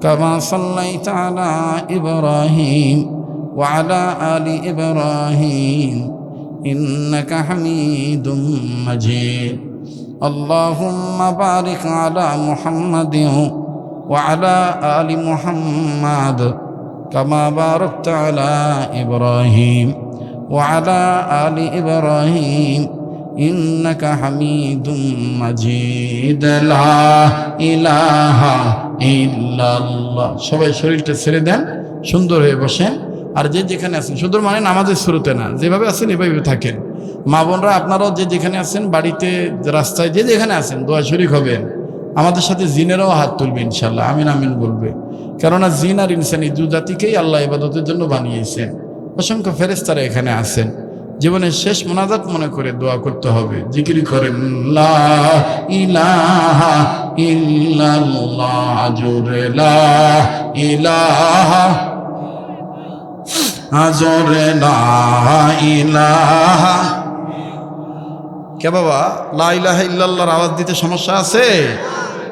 কামা সাল্লাইতা আলা ইব্রাহিম ওয়া আলা আলি ইব্রাহিম ইন্নাকা হামিদুম মাজিদ। আল্লাহুম্মা বারিক আলা মুহাম্মাদিন ওয়া আলা আলি মুহাম্মাদ কামা বারাকতা আলা ইব্রাহিম ওয়া আলা আলি ইব্রাহিম ইন্নাকা হামিদুম মাজিদ। লা ইলাহা ইল্লাল্লাহ। সবাই শরীরটা ছেড়ে দেন, সুন্দর হয়ে বসেন। আর যে যেখানে আছেন, সুন্দর মানে নামাজের শুরুতে না, যেভাবে আছেন এভাবে থাকেন। মা বোনরা আপনারাও যে যেখানে আছেন, বাড়িতে, রাস্তায়, যে যেখানে আছেন, দোয়া শরীক হবেন। আমাদের সাথে জিনেরাও হাত তুলবে ইনশাল্লাহ, আমিন আমিন বলবে। কেননা জিন আর ইনসান এই দু জাতিকেই আল্লাহ ইবাদতের জন্য বানিয়েছেন। অসংখ্য ফেরেশতারা এখানে আছেন। জীবনের শেষ মোনাজাত মনে করে দোয়া করতে হবে। জিকির করেন, লা ইলাহা ইল্লাল্লাহ, জোরে লা ইলাহা, জোরে লা ইলাহা। কে বাবা, লা ইলাহা ইল্লাল্লাহর আওয়াজ দিতে সমস্যা আছে?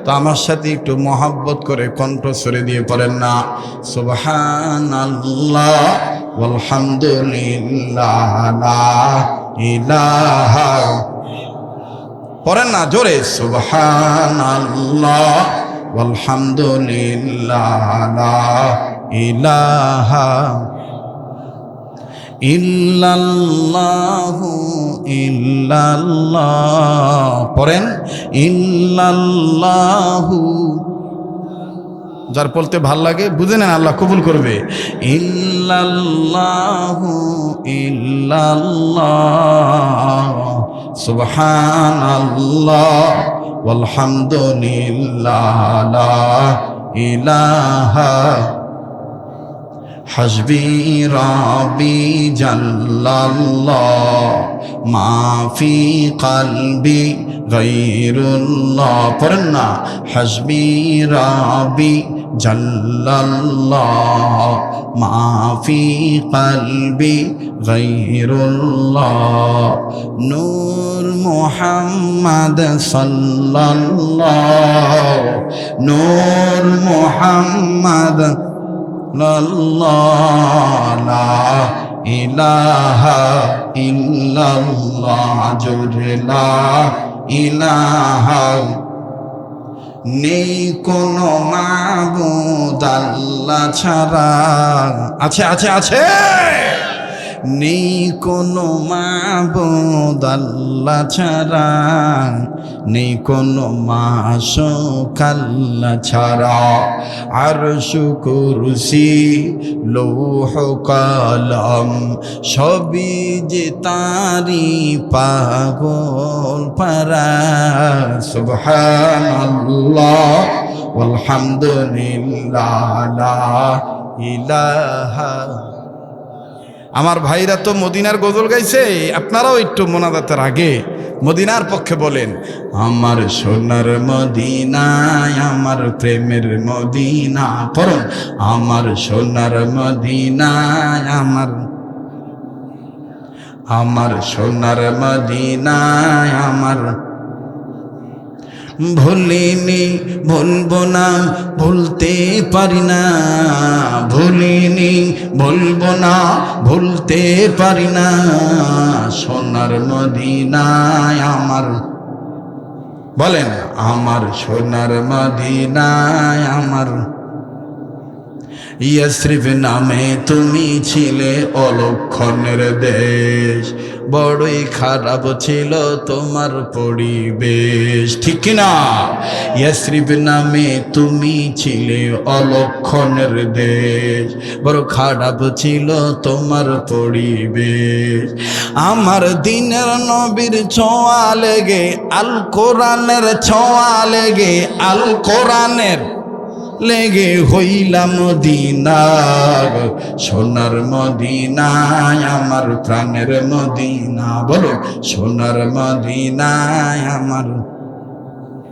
তো আমার সাথে একটু মহব্বত করে কণ্ঠ সরে দিয়ে পড়েন না, সুবহানাল্লাহ আলহামদুলিল্লাহ লা ইলাহা, পড়েন না জোরে, সুবহানাল্লাহ আলহামদুলিল্লাহ লা ইলাহা ইল্লাল্লাহু ইল্লাল্লাহ, পড়েন ইল্লাল্লাহু, যার বলতে ভাল লাগে বুঝে নেন, আল্লাহ কবুল করবে। ইল্লাল্লাহু ইল্লাল্লাহ সুবহানাল্লাহ ওয়ালহামদুলিল্লাহ লা ইলাহা হাসবি রাব্বি জাল্লাল্লাহ মা ফি কলবি গায়রুল্লাহ, পড়েন না, হাসবি রাব্বি জাল্লাল্লাহ মা ফি কলবি গায়রুল্লাহ নূর মুহাম্মদ সাল্লাল্লাহ, নূর মুহাম্মদ লা ইলাহা ইল্লাল্লাহ, জোরে লা ইলাহা, নেই কোনো মাবুদ আল্লাহ ছাড়া, আছে আছে আছে, নেই কোনো মাবুদ আল্লাহ ছাড়া, নেই কোনো মাশূক আল্লাহ ছাড়া, আরশ কুরসি লৌহ কলম সবই যে তারি পাগল পারা, সুবহানাল্লাহ ওয়ালহামদুলিল্লাহ লা ইলাহা। আমার ভাইরা তো মদিনার গজল গাইছে, আপনারাও একটু মোনাজাতের আগে মদিনার পক্ষে বলেন, আমার সোনার মদিনায় আমার প্রেমের মদিনা, পড়ুন, আমার সোনার মদিনায় আমার সোনার মদিনায় আমার, ভুলিনি ভুলবো না ভুলতে পারি না, ভুলিনি ভুলবো না ভুলতে পারি না, সোনার মদিনায় আমার, বলেন আমার সোনার মদিনায় আমার, ইয়াসরিফ নামে তুমি ছিলে অলক্ষণের দেশ, বড়ই খারাপ ছিল তোমার পরিবেশ, ঠিক কিনা? ইয়াসরিফ নামে তুমি ছিলে অলক্ষণের দেশ, বড় খারাপ ছিল তোমার পরিবেশ, আমার দিনের নবীর ছোঁয়া লেগে, আল কোরআনের ছোঁয়া লেগে, আল কোরআনের লেগে হইলাম মদিনা, সোনার মদিনায় আমার প্রাণের মদিনা, বলো সোনার মদিনায় আমার।